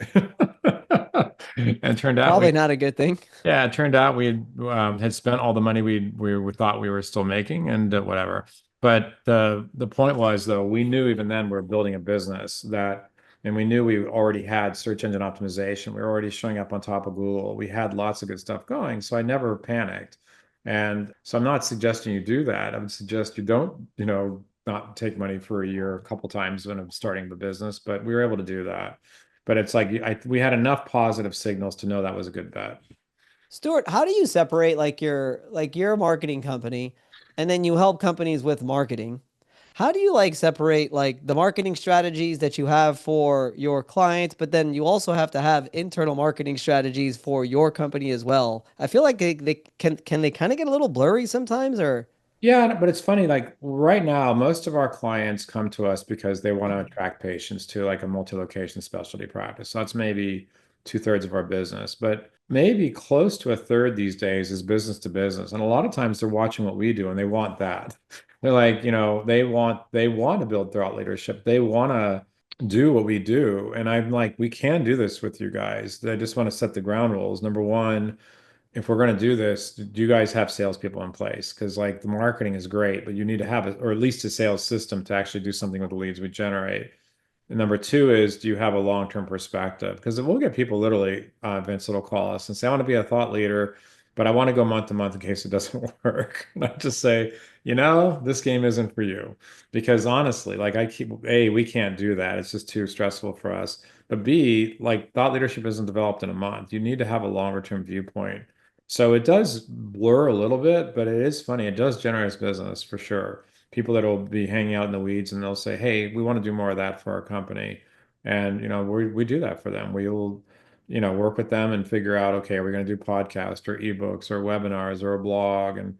and turned out Probably not a good thing. it turned out we had spent all the money we thought we were still making, and whatever. But the point was, though, we knew even then we are building a business and we knew we already had search engine optimization. We were already showing up on top of Google. We had lots of good stuff going, so I never panicked. And so I'm not suggesting you do that. I would suggest you don't, not take money for a year a couple times when I'm starting the business, but we were able to do that. But it's like we had enough positive signals to know that was a good bet. Stuart, how do you separate like your a marketing company and then you help companies with marketing? How do you like separate like the marketing strategies that you have for your clients, but then you also have to have internal marketing strategies for your company as well? I feel like they can they kind of get a little blurry sometimes or Yeah, but it's funny, like right now, most of our clients come to us because they want to attract patients to like a multi-location specialty practice. So that's maybe two-thirds of our business, but maybe close to a third these days is business to business. And a lot of times they're watching what we do and they want that. They're like, they want to build thought leadership. They want to do what we do. And I'm like, we can do this with you guys. I just want to set the ground rules. Number one, if we're going to do this, do you guys have salespeople in place? Because like the marketing is great, but you need to have it, or at least a sales system to actually do something with the leads we generate. And number two is, do you have a long-term perspective? Because we'll get people literally, Vince, that'll call us and say, I want to be a thought leader, but I want to go month to month in case it doesn't work. And I just say, this game isn't for you. Because honestly, like we can't do that. It's just too stressful for us. But B, like thought leadership isn't developed in a month. You need to have a longer term viewpoint. So it does blur a little bit, but it is funny. It does generate business for sure. People that will be hanging out in the weeds and they'll say, "Hey, we want to do more of that for our company." And we do that for them. We'll work with them and figure out, okay, are we going to do podcasts or ebooks or webinars or a blog? And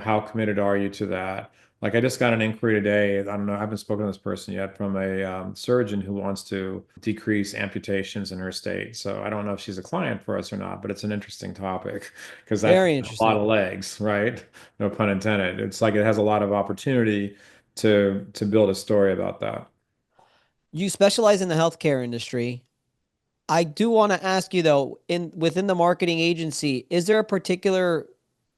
how committed are you to that? Like I just got an inquiry today. I don't know, I haven't spoken to this person yet from a surgeon who wants to decrease amputations in her state. So I don't know if she's a client for us or not, but it's an interesting topic because that's Very a lot interesting. of legs, right? No pun intended. It's like it has a lot of opportunity to build a story about that. You specialize in the healthcare industry. I do want to ask you though, in within the marketing agency, is there a particular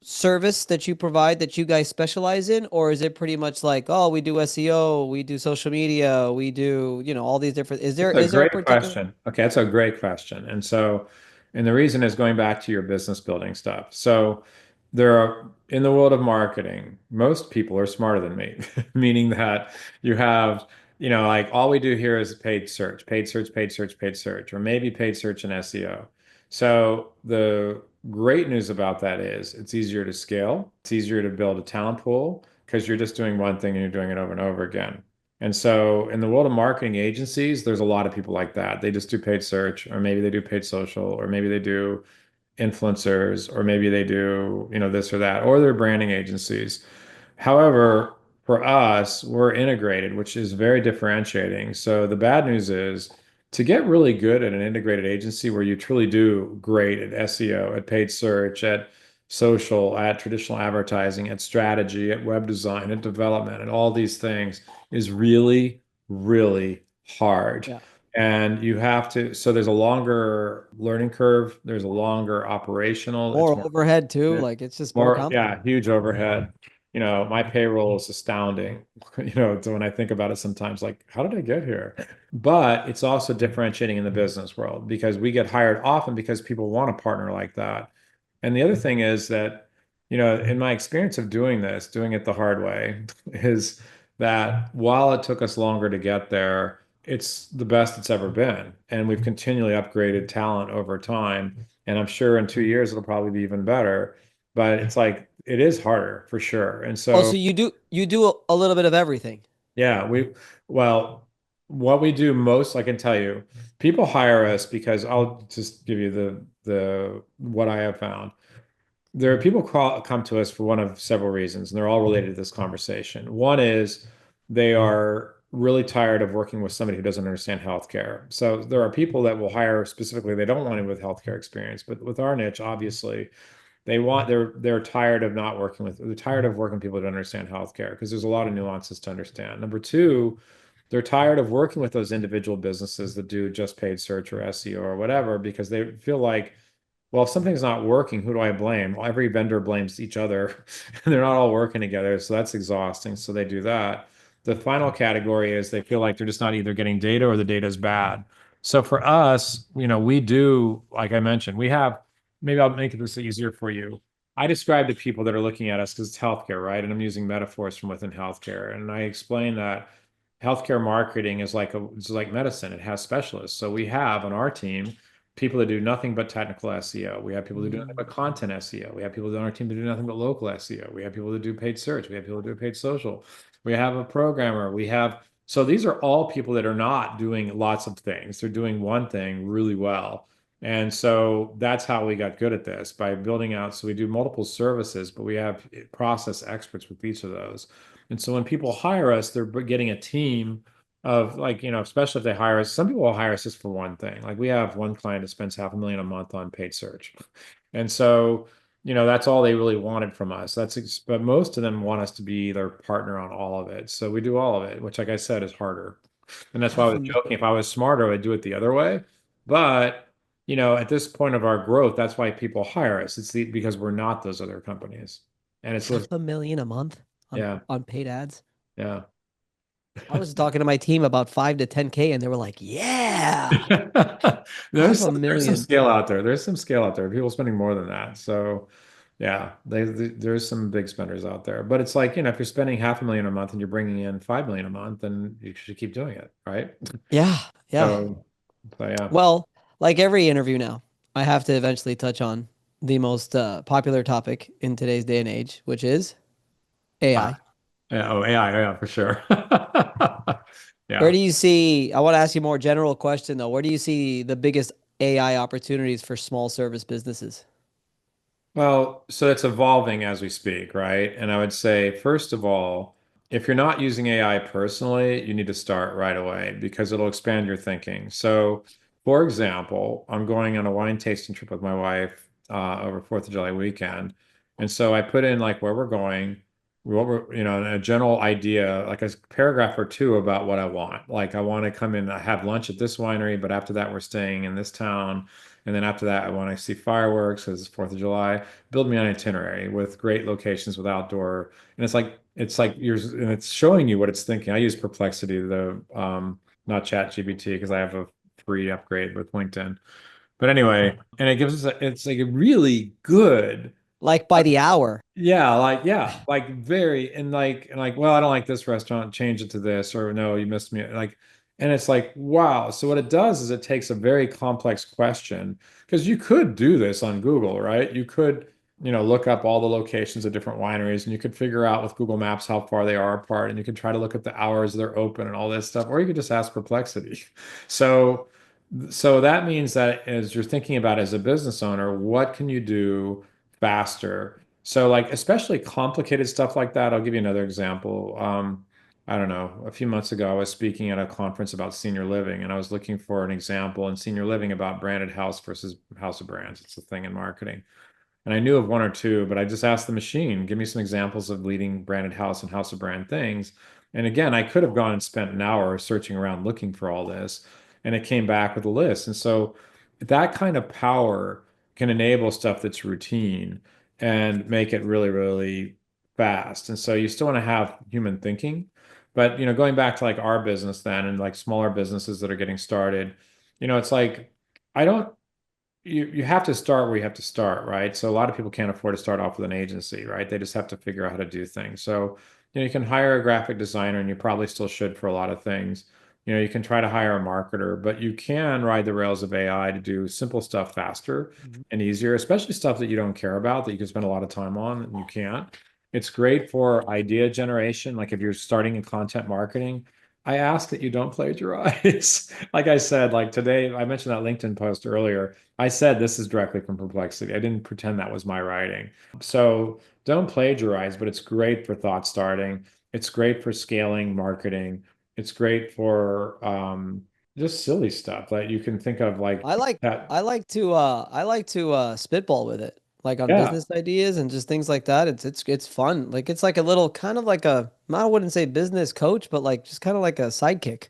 service that you provide that you guys specialize in, or is it pretty much like, oh, we do SEO, we do social media, we do, all these different, is there That's a is there a great particular? question. Okay, that's a great question. And the reason is going back to your business building stuff. So there are, in the world of marketing, most people are smarter than me, meaning that you have, like all we do here is paid search, paid search, paid search, paid search, or maybe paid search and SEO. So the great news about that is it's easier to scale. It's easier to build a talent pool because you're just doing one thing and you're doing it over and over again. And so in the world of marketing agencies, there's a lot of people like that. They just do paid search, or maybe they do paid social, or maybe they do influencers, or maybe they do, this or that, or they're branding agencies. However, for us, we're integrated, which is very differentiating. So the bad news is to get really good at an integrated agency where you truly do great at SEO, at paid search, at social, at traditional advertising, at strategy, at web design, at development, and all these things is really, really hard. Yeah. And you have to, so there's a longer learning curve, there's a longer operational, it's More more overhead too, like it's just more more, yeah, complicated. huge overhead. My payroll is astounding. So when I think about it sometimes, like, how did I get here? But it's also differentiating in the business world because we get hired often because people want a partner like that. And the other thing is that, in my experience of doing this, doing it the hard way, is that while it took us longer to get there, it's the best it's ever been. And we've continually upgraded talent over time. And I'm sure in 2 years it'll probably be even better. But it's like it is harder for sure. And Oh, so so you do a little bit of everything. yeah, well, what we do most, I can tell you, people hire us because I'll just give you the what I have found. There are people come to us for one of several reasons, and they're all related to this conversation. One is they are really tired of working with somebody who doesn't understand healthcare. So there are people that will hire specifically, they don't want anyone with healthcare experience, but with our niche, obviously, they're tired of not working with, they're tired of working with people that understand healthcare because there's a lot of nuances to understand. Number two, they're tired of working with those individual businesses that do just paid search or SEO or whatever because they feel like, well, if something's not working, who do I blame? Well, every vendor blames each other, and they're not all working together. So that's exhausting. So they do that. The final category is they feel like they're just not either getting data or the data is bad. So for us, we do, like I mentioned, we have, maybe I'll make this easier for you. I describe to people that are looking at us because it's healthcare, right? And I'm using metaphors from within healthcare. And I explain that healthcare marketing it's like medicine. It has specialists. So we have on our team people that do nothing but technical SEO. We have people who do nothing but content SEO. We have people on our team that do nothing but local SEO. We have people that do paid search. We have people that do paid social. We have a programmer. So these are all people that are not doing lots of things. They're doing one thing really well. And so that's how we got good at this by building out. So we do multiple services, but we have process experts with each of those. And so when people hire us, they're getting a team of like, especially if they hire us, some people will hire us just for one thing. Like we have one client that spends 500,000 a month on paid search. And so, that's all they really wanted from us. But most of them want us to be their partner on all of it. So we do all of it, which like I said, is harder. And that's why I Half was a mi- joking. If I was smarter, I'd do it the other way. But, at this point of our growth, that's why people hire us. Because we're not those other companies. And it's, half a million a month on yeah, on paid ads. yeah. I was talking to my team about 5 to 10K, and they were like, "Yeah, There's half a some million." scale out there. There's some scale out there. People spending more than that. So yeah, there's some big spenders out there. But it's like, if you're spending 500,000 a month and you're bringing in 5 million a month, then you should keep doing it, right? Yeah, yeah. So So yeah. Well, like every interview now, I have to eventually touch on the most popular topic in today's day and age, which is AI. Ah, yeah, oh, AI, yeah, for sure. Where Yeah. do you see, I want to ask you a more general question though. Where do you see the biggest AI opportunities for small service businesses? Well, so it's evolving as we speak, right? And I would say, first of all, if you're not using AI personally, you need to start right away because it'll expand your thinking. So, for example, I'm going on a wine tasting trip with my wife over 4th of July weekend. And so I put in like where we're going, what we're, a general idea, like a paragraph or two about what I want. Like I want to come in, have lunch at this winery, but after that, we're staying in this town. And then after that, I want to see fireworks because it's 4th of July. Build me an itinerary with great locations with outdoor. And it's like you're and it's showing you what it's thinking. I use Perplexity, the not Chat GPT, because I have a free upgrade with LinkedIn. But anyway, and it gives us it's like a really good. Like by the hour. Yeah, like very and like, well, I don't like this restaurant, change it to this, or no, you missed me. Like, and it's like, wow. So what it does is it takes a very complex question because you could do this on Google, right? You could, look up all the locations of different wineries and you could figure out with Google Maps how far they are apart, and you could try to look at the hours they're open and all this stuff, or you could just ask Perplexity. So so that means that as you're thinking about as a business owner, what can you do faster? So like especially complicated stuff like that, I'll give you another example. I don't know, a few months ago, I was speaking at a conference about senior living, and I was looking for an example in senior living about branded house versus house of brands. It's a thing in marketing. And I knew of one or two, but I just asked the machine, give me some examples of leading branded house and house of brand things. And again, I could have gone and spent an hour searching around looking for all this, and it came back with a list. And so that kind of power can enable stuff that's routine and make it really, really fast. And so you still want to have human thinking. But, going back to like our business then and like smaller businesses that are getting started, it's like I don't you have to start where you have to start, right? So a lot of people can't afford to start off with an agency, right? They just have to figure out how to do things. So, you can hire a graphic designer and you probably still should for a lot of things. You can try to hire a marketer, but you can ride the rails of AI to do simple stuff faster Mhm. and easier, especially stuff that you don't care about that you can spend a lot of time on and you can't. It's great for idea generation. Like if you're starting in content marketing, I ask that you don't plagiarize. Like I said, like today, I mentioned that LinkedIn post earlier. I said this is directly from Perplexity. I didn't pretend that was my writing. So don't plagiarize, but it's great for thought starting. It's great for scaling marketing. It's great for just silly stuff that you can think of like I like that. I like to spitball with it. Like on Yeah. business ideas and just things like that. It's fun. Like it's like a little kind of like a I wouldn't say business coach, but like just kind of like a sidekick.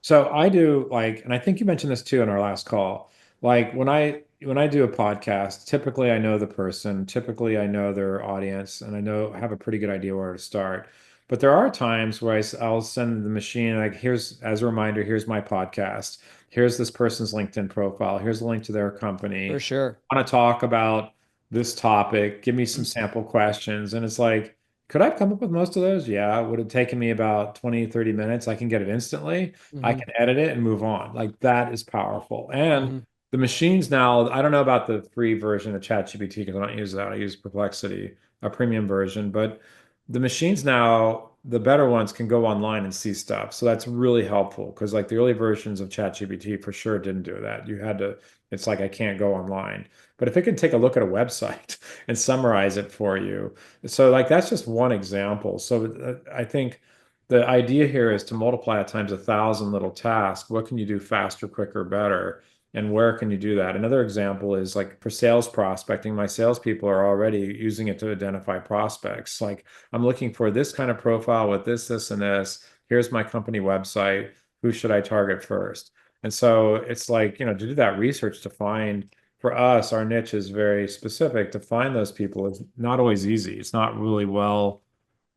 So I do like, and I think you mentioned this too in our last call. Like when I do a podcast, typically I know the person, typically I know their audience, and I know have a pretty good idea where to start. But there are times where I'll send the machine like, here's as a reminder, here's my podcast, here's this person's LinkedIn profile, here's a link to their For company. sure. I want to talk about this topic, give me some sample questions, and it's like, could I have come up with most of those? Yeah, it would have taken me about 20, 30 minutes. I can get it instantly. I Hmm. can edit it and move on. Like that is powerful. And Hmm. the machines now, I don't know about the free version of ChatGPT because I don't use that. I use Perplexity, a premium version. But the machines now, the better ones can go online and see stuff. So that's really helpful because like the early versions of ChatGPT for sure didn't do that. You had to, it's like I can't go online. But if it can take a look at a website and summarize it for you. So like that's just one example. So I think the idea here is to multiply it times 1,000 little tasks. What can you do faster, quicker, better? And where can you do that? Another example is like for sales prospecting, my salespeople are already using it to identify prospects. Like I'm looking for this kind of profile with this, and this. Here's my company website. Who should I target first? And so it's like, to do that research to find for us, our niche is very specific. To find those people is not always easy. It's not really well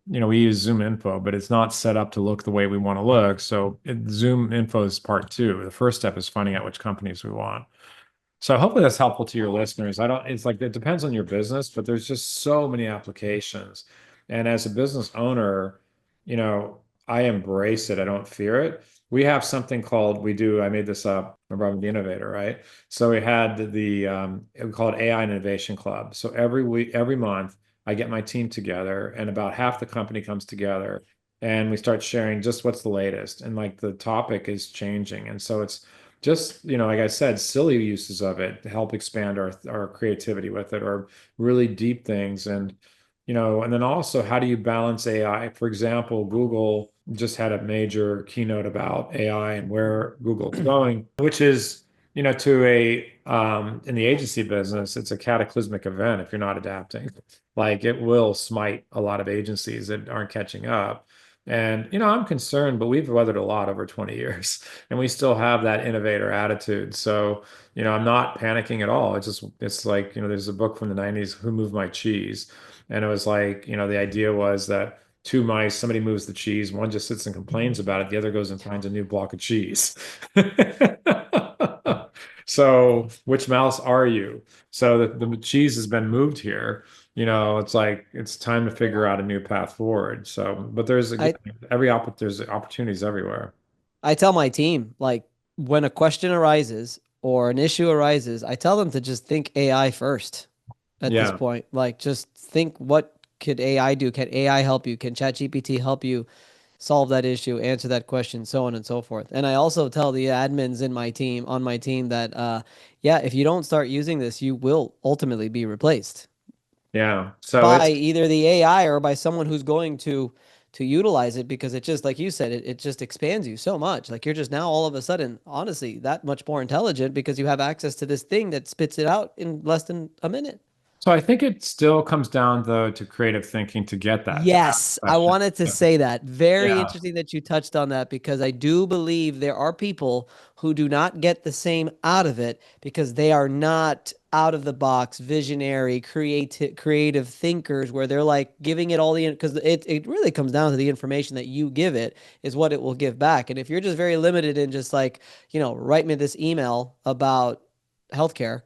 we use Zoom Info, but it's not set up to look the way we want to look. So Zoom Info is part two. The first step is finding out which companies we want. So hopefully that's helpful to your listeners. It's like it depends on your business, but there's just so many applications. And as a business owner, you know, I embrace it. I don't fear it. we have something called we do. I made this up. Remember, I'm the innovator, right? So we had we call it AI Innovation Club. So every week, every month, I get my team together, and about half the company comes together, and we start sharing just what's the latest, and like the topic is changing, and so it's just, like I said, silly uses of it to help expand our creativity with it, or really deep things, and then also, how do you balance AI? For example, Google just had a major keynote about AI and where Google's going, which is, to in the agency business, it's a cataclysmic event if you're not adapting. Like it will smite a lot of agencies that aren't catching up. And, I'm concerned, but we've weathered a lot over 20 years and we still have that innovator attitude. So, I'm not panicking at all. It's like, there's a book from the 90s, Who Moved My Cheese? And it was like, the idea was that two mice, somebody moves the cheese, one just sits and complains about it, the other goes and finds a new block of cheese. So, which mouse are you? So the cheese has been moved here. It's like it's time to figure out a new path forward. So, but I there's opportunities everywhere. I tell my team, like, when a question arises or an issue arises, I tell them to just think AI first at this Yeah. point. Like, just think, what could AI do? Can AI help you? Can ChatGPT help you solve that issue, answer that question, so on and so forth. And I also tell the admins in my team, on my team, that yeah, if you don't start using this, you will ultimately be replaced Yeah. So by it's either the AI or by someone who's going to utilize it, because it just, like you said, it just expands you so much. Like, you're just now all of a sudden, honestly, that much more intelligent because you have access to this thing that spits it out in less than a minute. so I think it still comes down though to creative thinking to get that, to ask Yes, I questions. wanted to say that. Very Yeah. interesting that you touched on that, because I do believe there are people who do not get the same out of it because they are not out of the box, visionary, creative thinkers, where they're like giving it all the, because it really comes down to the information that you give it is what it will give back. And if you're just very limited in just like, write me this email about healthcare,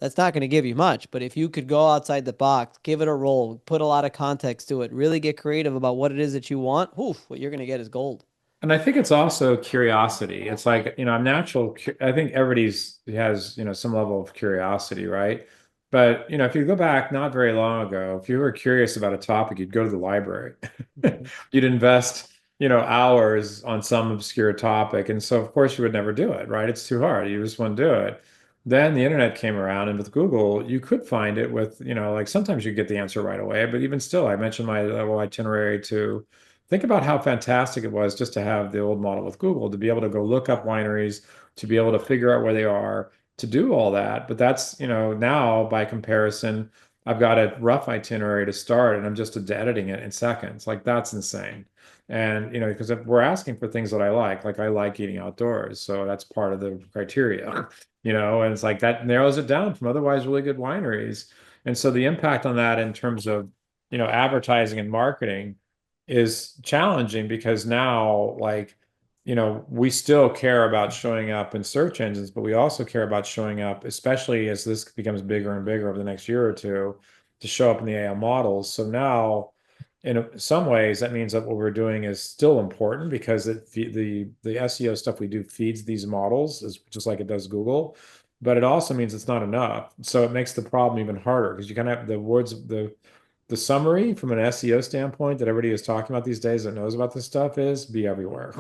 that's not going to give you much. But if you could go outside the box, give it a roll, put a lot of context to it, really get creative about what it is that you want, oof, what you're going to get is gold. And I think it's also curiosity. It's like, I'm natural. I think everybody's has, some level of curiosity, right? But, if you go back not very long ago, if you were curious about a topic, you'd go to the library. Mhm. You'd invest, hours on some obscure topic. And so, of course, you would never do it, right? It's too hard. You just wouldn't do it. Then the internet came around, and with Google, you could find it with, like sometimes you get the answer right away. But even still, I mentioned my little itinerary to think about how fantastic it was just to have the old model with Google, to be able to go look up wineries, to be able to figure out where they are, to do all that. But that's, now by comparison, I've got a rough itinerary to start and I'm just editing it in seconds. Like that's insane. And, because if we're asking for things that like I like eating outdoors. So that's part of the criteria, and it's like that narrows it down from otherwise really good wineries. And so the impact on that in terms of, advertising and marketing is challenging because now, like, we still care about showing up in search engines, but we also care about showing up, especially as this becomes bigger and bigger over the next year or two, to show up in the AI models. So now, in some ways, that means that what we're doing is still important because the SEO stuff we do feeds these models, is just like it does Google. But it also means it's not enough. So it makes the problem even harder because you kind of have the summary from an SEO standpoint that everybody is talking about these days that knows about this stuff is be everywhere.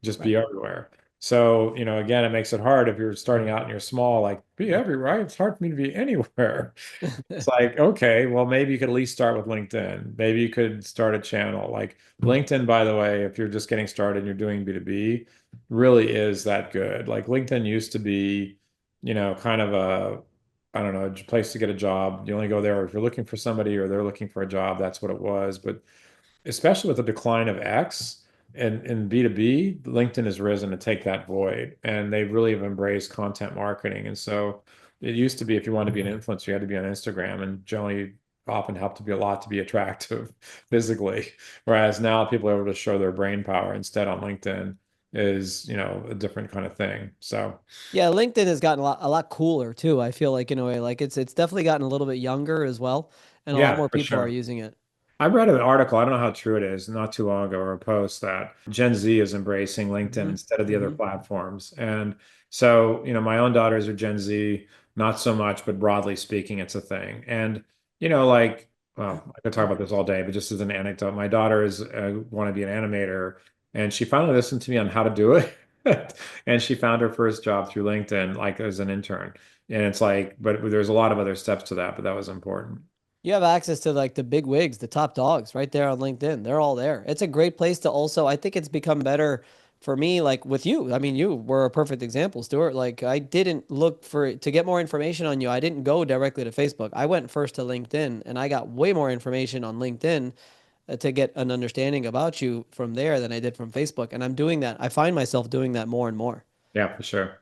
Just be Right. everywhere. So, again, it makes it hard if you're starting out and you're small, like be everywhere. Right? It's hard for me to be anywhere. It's like, okay, well, maybe you could at least start with LinkedIn. Maybe you could start a channel. Like LinkedIn, by the way, if you're just getting started and you're doing B2B, really is that good. Like LinkedIn used to be, kind of I don't know, a place to get a job. You only go there if you're looking for somebody or they're looking for a job. That's what it was. But especially with the decline of X and in B2B, LinkedIn has risen to take that void. And they really have embraced content marketing. And so it used to be if you wanted to be an influencer, you had to be on Instagram and generally often helped to be a lot to be attractive physically. Whereas now people are able to show their brain power instead on LinkedIn is, a different kind of thing. So Yeah, LinkedIn has gotten a lot cooler too. I feel like, in a way, like it's definitely gotten a little bit younger as well, and a lot yeah, more for people are sure. using it. I read an article, I don't know how true it is, not too long ago, or a post that Gen Z is embracing LinkedIn Hmm. instead of the other Hmm. platforms. And so, my own daughters are Gen Z, not so much, but broadly speaking, it's a thing. And, like, well, I could talk about this all day, but just as an anecdote, my daughter is want to be an animator, and she finally listened to me on how to do it. And she found her first job through LinkedIn, like as an intern. And it's like, but there's a lot of other steps to that, but that was important. You have access to like the big wigs, the top dogs right there on LinkedIn. They're all there. It's a great place to also, I think it's become better for me, like with you. I mean, you were a perfect example, Stuart. Like I didn't look for to get more information on you. I didn't go directly to Facebook. I went first to LinkedIn and I got way more information on LinkedIn to get an understanding about you from there than I did from Facebook. And I'm doing that. I find myself doing that more and more. Yeah, for sure.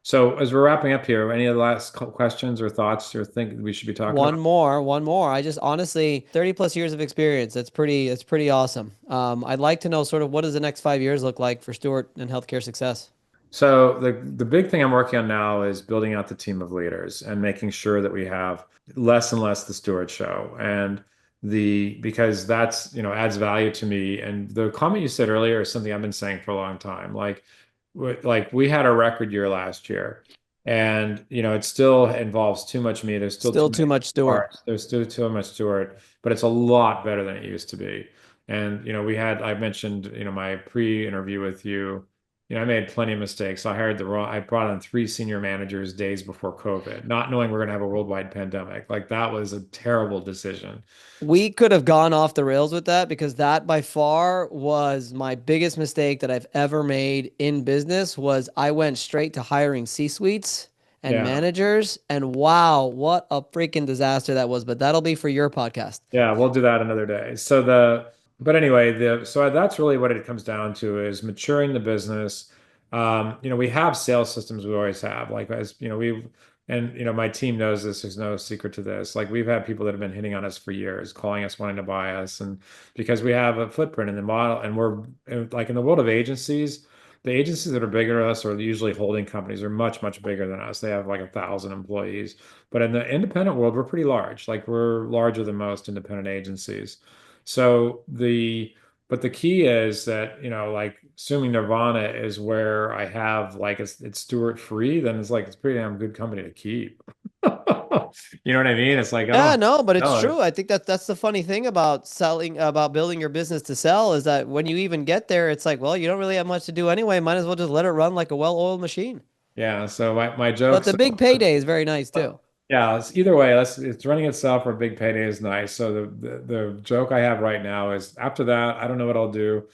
So as we're wrapping up here, any of the last questions or thoughts or think we should be talking One about? more, one more. I just honestly, 30 plus years of experience. That's pretty awesome. I'd like to know sort of what does the next 5 years look like for Stewart and healthcare success? So the big thing I'm working on now is building out the team of leaders and making sure that we have less and less the steward show. And the because that's, adds value to me. And the comment you said earlier is something I've been saying for a long time. Like we had a record year last year. And it still involves too much me. There's still too Still many too much Stewart. parts. There's still too much steward, but it's a lot better than it used to be. And I mentioned, my pre-interview with you. I made plenty of mistakes. I brought on three senior managers days before COVID, not knowing we're going to have a worldwide pandemic. Like that was a terrible decision. We could have gone off the rails with that because that by far was my biggest mistake that I've ever made in business was I went straight to hiring C-suites and Yeah. managers and wow, what a freaking disaster that was, but that'll be for your podcast. Yeah, we'll do that another day. But anyway, so that's really what it comes down to is maturing the business. We have sales systems we always have, like as my team knows this. There's no secret to this. Like we've had people that have been hitting on us for years, calling us, wanting to buy us, and because we have a footprint in the model, and like in the world of agencies. The agencies that are bigger than us are usually holding companies are much, much bigger than us. They have like 1,000 employees. But in the independent world, we're pretty large. Like we're larger than most independent agencies. So but the key is that, like assuming Nirvana is where I have like it's Stewart free, then it's like it's pretty damn good company to keep. You know what I mean? It's like I don't Yeah, have to no, but it's sell it. true. I think that's the funny thing about selling, about building your business to sell is that when you even get there, it's like, well, you don't really have much to do anyway. Might as well just let it run like a well-oiled machine. Yeah. So my But jokes. the big payday is very nice too. Yeah, either way, it's running itself or a big payday is nice. So the joke I have right now is after that, I don't know what I'll do.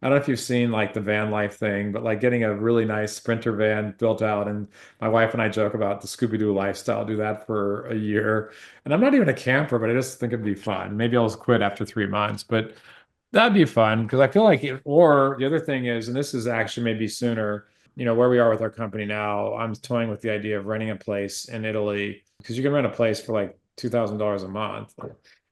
I don't know if you've seen like the van life thing, but like getting a really nice Sprinter van built out, and my wife and I joke about the Scooby-Doo lifestyle, do that for a year. And I'm not even a camper, but I just think it'd be fun. Maybe I'll quit after 3 months, but that'd be fun because I feel like or the other thing is, and this is actually maybe sooner, where we are with our company now, I'm toying with the idea of renting a place in Italy because you can rent a place for like $2,000 a month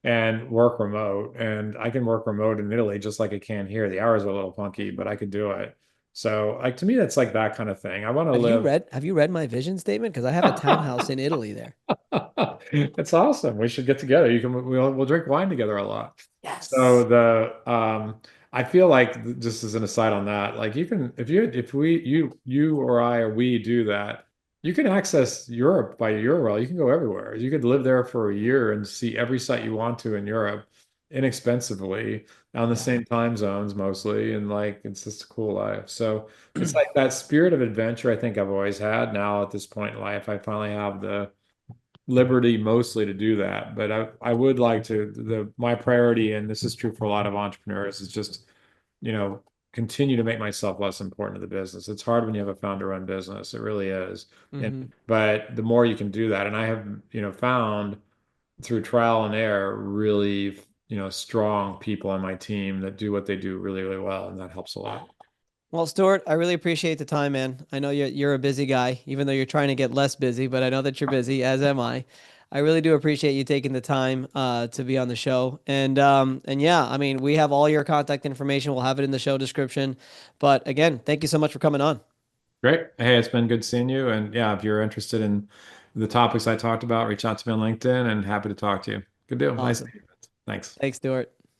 and work remote. And I can work remote in Italy just like I can here. The hours are a little funky, but I could do it. So like to me, that's like that kind of thing. I want to live. Have you read my vision statement? Because I have a townhouse in Italy there. It's awesome. We should get together. We'll drink wine together a lot. So Yes. I feel like just as an aside on that, like you can if we you or I or we do that, you can access Europe by Euro. You can go everywhere. You could live there for a year and see every site you want to in Europe inexpensively on the Yeah. same time zones mostly, and like it's just a cool life. So it's like that spirit of adventure I think I've always had. Now at this point in life, I finally have the liberty mostly to do that. But I would like to my priority, and this is true for a lot of entrepreneurs, is just, you know, continue to make myself less important to the business. It's hard when you have a founder-run business. It really is. And Hmm. but the more you can do that, and I have, found through trial and error really, strong people on my team that do what they do really, really well, and that helps a lot. Well, Stuart, I really appreciate the time, man. I know you're a busy guy, even though you're trying to get less busy, but I know that you're busy, as am I. I really do appreciate you taking the time to be on the show. And yeah, I mean, we have all your contact information. We'll have it in the show description. But again, thank you so much for coming on. Great. Hey, it's been good seeing you. And yeah, if you're interested in the topics I talked about, reach out to me on LinkedIn and happy to talk to you. Good deal. Nice. Awesome. Thanks. Thanks, Stuart.